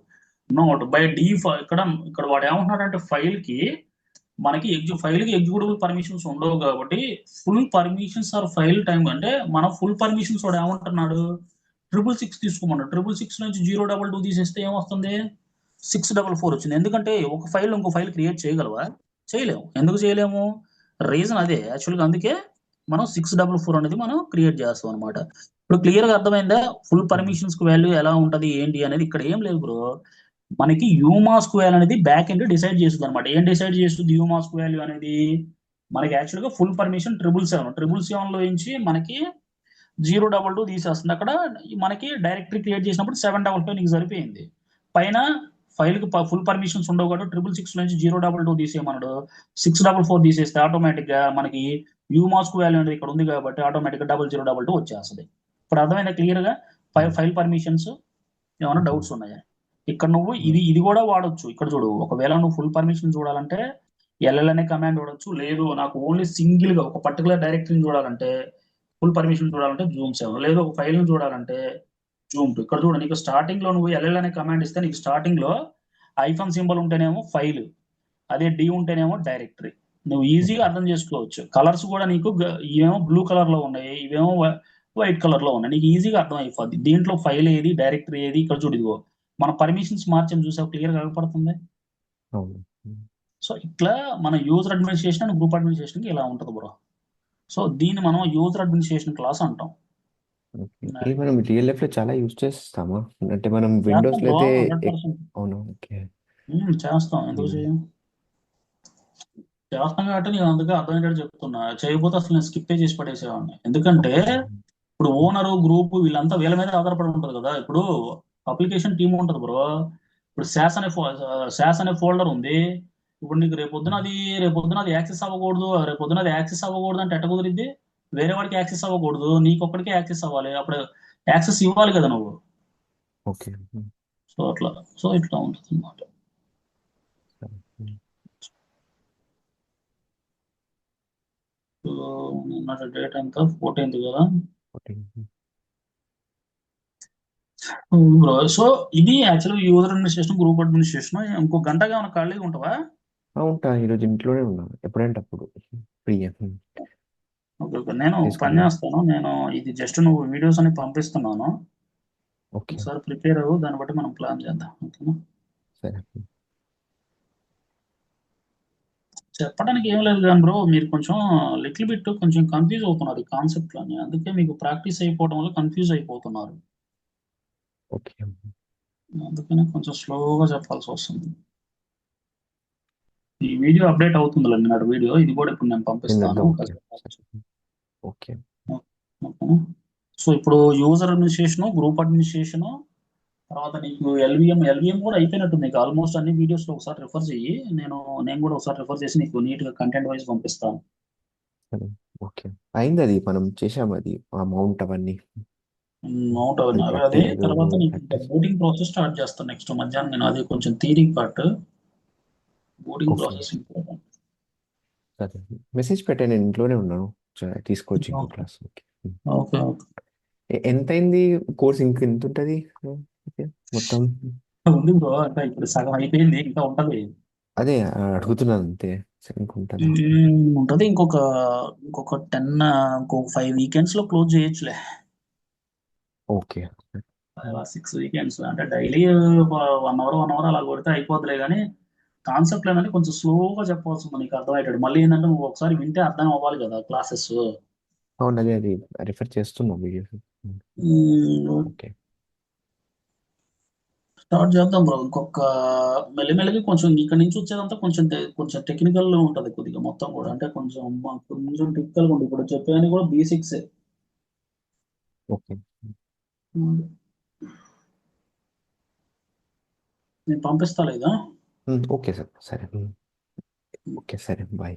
నోట్ బై ఇక్కడ ఇక్కడ వాడు ఏమంటున్నాడంటే మనకి ఫైల్ కి ఎగ్జిక్యూటబుల్ పర్మిషన్స్ ఉండవు కాబట్టి full permissions or file time అంటే మనం ఫుల్ పర్మిషన్స్ వాడు ఏమంటున్నాడు 666 తీసుకోమన్నాడు. 666 నుంచి 022 తీసేస్తే ఏమొస్తుంది 644 వచ్చింది. ఎందుకంటే ఒక ఫైల్ ఇంకో ఫైల్ క్రియేట్ చేయగలవా? చేయలేము. ఎందుకు చేయలేము? రీజన్ అదే యాక్చువల్గా, అందుకే మనం 644 అనేది మనం క్రియేట్ చేస్తాం అనమాట. ఇప్పుడు క్లియర్ గా అర్థమైందా ఫుల్ పర్మిషన్స్ కి వాల్యూ ఎలా ఉంటది ఏంటి అనేది? ఇక్కడ ఏం లేదు బ్రో, మనకి యూమాస్క్ వాల్యూ అనేది బ్యాక్ ఎండ్ డిసైడ్ చేస్తుంది అనమాట. ఏం డిసైడ్ చేస్తుంది యూమాస్క్ వాల్యూ అనేది? మనకి యాక్చువల్గా ఫుల్ పర్మిషన్ 777 లో నుంచి మనకి 022 తీసేస్తుంది. అక్కడ మనకి డైరెక్టరీ క్రియేట్ చేసినప్పుడు 755 నీకు సరిపోయింది. పైన ఫైల్ కి ఫుల్ పర్మిషన్స్ ఉండవు కాబట్టి 666 నుంచి 022 తీసేయమన్నాడు. 644 తీసేస్తే ఆటోమేటిక్ గా మనకి యూమాస్క్ వాల్యూ అనేది ఇక్కడ ఉంది కాబట్టి ఆటోమేటిక్ గా 0022 వచ్చేస్తుంది. ఇప్పుడు అర్థమైందా క్లియర్ గా? ఫైల్ పర్మిషన్స్ ఏమైనా డౌట్స్ ఉన్నాయా? ఇక్కడ నువ్వు ఇది కూడా వాడొచ్చు. ఇక్కడ చూడు, ఒకవేళ నువ్వు ఫుల్ పర్మిషన్ చూడాలంటే ఎల్ఎల్ అనే కమాండ్ వాడొచ్చు. లేదు నాకు ఓన్లీ సింగిల్ గా ఒక పర్టికులర్ డైరెక్టరీని చూడాలంటే ఫుల్ పర్మిషన్ చూడాలంటే జూమ్ 7, లేదు ఒక ఫైల్ ని చూడాలంటే జూమ్ 2. ఇక్కడ చూడు, నీకు స్టార్టింగ్ లో నువ్వు ఎల్ఎల్ అనే కమాండ్ ఇస్తే నీకు స్టార్టింగ్ లో ఐఫాన్ సింబల్ ఉంటేనేమో ఫైల్, అదే డి ఉంటేనేమో డైరెక్టరీ. నువ్వు ఈజీగా అర్థం చేసుకోవచ్చు. కలర్స్ కూడా నీకు ఇవేమో బ్లూ కలర్ లో ఉన్నాయి, ఇవేమో వైట్ కలర్ లో ఉన్నాయి. నీకు ఈజీగా అర్థం అయిపోద్ది దీంట్లో ఫైల్ ఏది డైరెక్టరీ ఏది. ఇక్కడ చూడు, ఇదిగో మన పర్మిషన్స్ మార్చని చూసావు, క్లియర్ గా కనపడుతుంది. అవును. సో ఇట్లా మన user administration and group administration ఇలా ఉంటుంది బ్రో. సో దీన్ని మనం యూజర్ అడ్మినిస్ట్రేషన్ క్లాస్ అంటాం. ఓకే. ఇది మనం రియల్ లైఫ్ లో చాలా యూజ్ చేస్తామా? అంటే మనం విండోస్ చేస్తాం లో బ్రో, అయితే 100%. అవును. ఓకే. చేస్తాం, ఎందుకు చేయం? చేస్తాం కాబట్టి నేను అందుకే అర్థమయ్యేటట్టు చెప్తున్నా. చేయకపోతే అసలు నేను స్కిప్ చేసి పడేసేవాడిని. ఎందుకంటే ఓకే. ఇప్పుడు ఓనరు గ్రూప్ వీళ్ళంతా వీళ్ళ మీద ఆధారపడి ఉంటుంది కదా. ఇప్పుడు అప్లికేషన్ టీమ్ ఉంటుంది బ్రో. ఇప్పుడు శాస్ అనే ఫోల్డర్ ఉంది. ఇప్పుడు నీకు రేపొద్దున అది యాక్సెస్ అవ్వకూడదు అంటే ఎట్ట కుదిరిద్ది? వేరే వాడికి యాక్సెస్ అవ్వకూడదు, నీకు ఒక్కడికే యాక్సెస్ అవ్వాలి. అప్పుడు యాక్సెస్ ఇవ్వాలి కదా నువ్వు. ఓకే. సో అట్లా, సో ఇట్లా ఉంటుంది అన్నమాట. సో నిన్న డేట్ ఎంత 14th కదా ఓకే. బ్రో. సో ఇది యాక్చువల్గా యూజర్ అడ్మినిస్ట్రేషన్, గ్రూప్ అడ్మినిస్ట్రేషన్. ఇంకో గంటగా ఉన్న ఖాళీగా ఉంటావా? ఉంటా, ఈరోజు ఇంట్లోనే ఉన్నా, ఎప్పుడంటే అప్పుడు ఫ్రీ ఓకే ఓకే, నేను పని తీసుకున్నా. చేస్తాను. నేను ఇది జస్ట్ నువ్వు వీడియోస్ అని పంపిస్తున్నాను, ఓకే. ఒకసారి ప్రిపేర్ అవ్వు, దాన్ని బట్టి మనం ప్లాన్ చేద్దాం. ఓకేనా? సరే. చెప్పడానికి ఏం లేదు కానీ బ్రో, మీరు కొంచెం లిటిల్ బిట్ కొంచెం కన్ఫ్యూజ్ అవుతున్నారు ఈ కాన్సెప్ట్లని. అందుకే మీకు ప్రాక్టీస్ అయిపోవడం వల్ల కన్ఫ్యూజ్ అయిపోతున్నారు. ఓకే. అందుకనే కొంచెం స్లోగా చెప్పాల్సి వస్తుంది. ఈ వీడియో అప్డేట్ అవుతుందిలే, నిన్నటి వీడియో ఇది కూడా ఇప్పుడు నేను పంపిస్తాను. ఓకే. ఓకే. ఓకేనా? సో ఇప్పుడు యూజర్ అడ్మినిస్ట్రేషన్, గ్రూప్ అడ్మినిస్ట్రేషన్, తర్వాత నీకు ఎల్విఎం కూడా అయిపోయినట్టుంది. నీకు ఆల్మోస్ట్ అన్ని వీడియోస్ లో ఒకసారి రిఫర్ చెయ్యి. నేను కూడా ఒకసారి రిఫర్ చేసి నీకు నీట్ గా కంటెంట్ వైజ్ పంపిస్తాను. సరే. ఓకే. అయింది, అది మనం చేసాము, అది అమౌంట్ అవన్నీ నోట్ అది అవి అది ప్రాక్టీస్ తర్వాత నీకు ప్రాక్టీస్. బోటింగ్ ప్రాసెస్ స్టార్ట్ చేస్తాను నెక్స్ట్ మధ్యాహ్నం. నేను అది కొంచెం theory part, boating okay. Process important. సరే, మెసేజ్ పెట్టే, నేను ఇంట్లోనే ఉన్నాను, తీసుకోవచ్చు ఇంకో క్లాస్. ఓకే. Okay okay. ఎంత అయింది కోర్స్? ఎంత ఉంటుంది మొత్తం? ఉంది బ్రో, అంటే ఇప్పుడు సగం అయిపోయింది, ఇంకా ఉంటది. అదే అడుగుతున్నాను అంతే, ఇంకుంటుందా? ఉంటది ఇంకొక 10, ఇంకొక 5 వీకెండ్స్ లో క్లోజ్ చేయొచ్చులే. ఓకే. 6 వీకెండ్స్ అంటే డైలీ 1 అవర్ అలా కొడితే అయిపోద్దిలే. కానీ కాన్సెప్ట్ ఏంటంటే కొంచెం స్లోగా చెప్పాల్సి ఉంది నీకు అర్థమయ్యేటట్టు. మళ్ళీ ఏంటంటే నువ్వు ఒకసారి వింటే అర్థం అవ్వాలి కదా క్లాసెస్. అవును, అది రిఫర్ చేస్తున్నాం వీడియోస్. ఓకే. స్టార్ట్ చేద్దాం బ్రో. మెల్లిమెల్లిగా కొంచెం ఇక్కడ నుంచి వచ్చేదంతా కొంచెం టెక్నికల్ ఉంటది కొద్దిగా మొత్తం కూడా. అంటే కొంచెం టెక్నికల్ ఉంటుంది. ఇప్పుడు చెప్పేది కూడా బేసిక్స్. ఓకే. నేను పంపిస్తా లేదా? ఓకే సార్, సరే. ఓకే, సరే, బాయ్.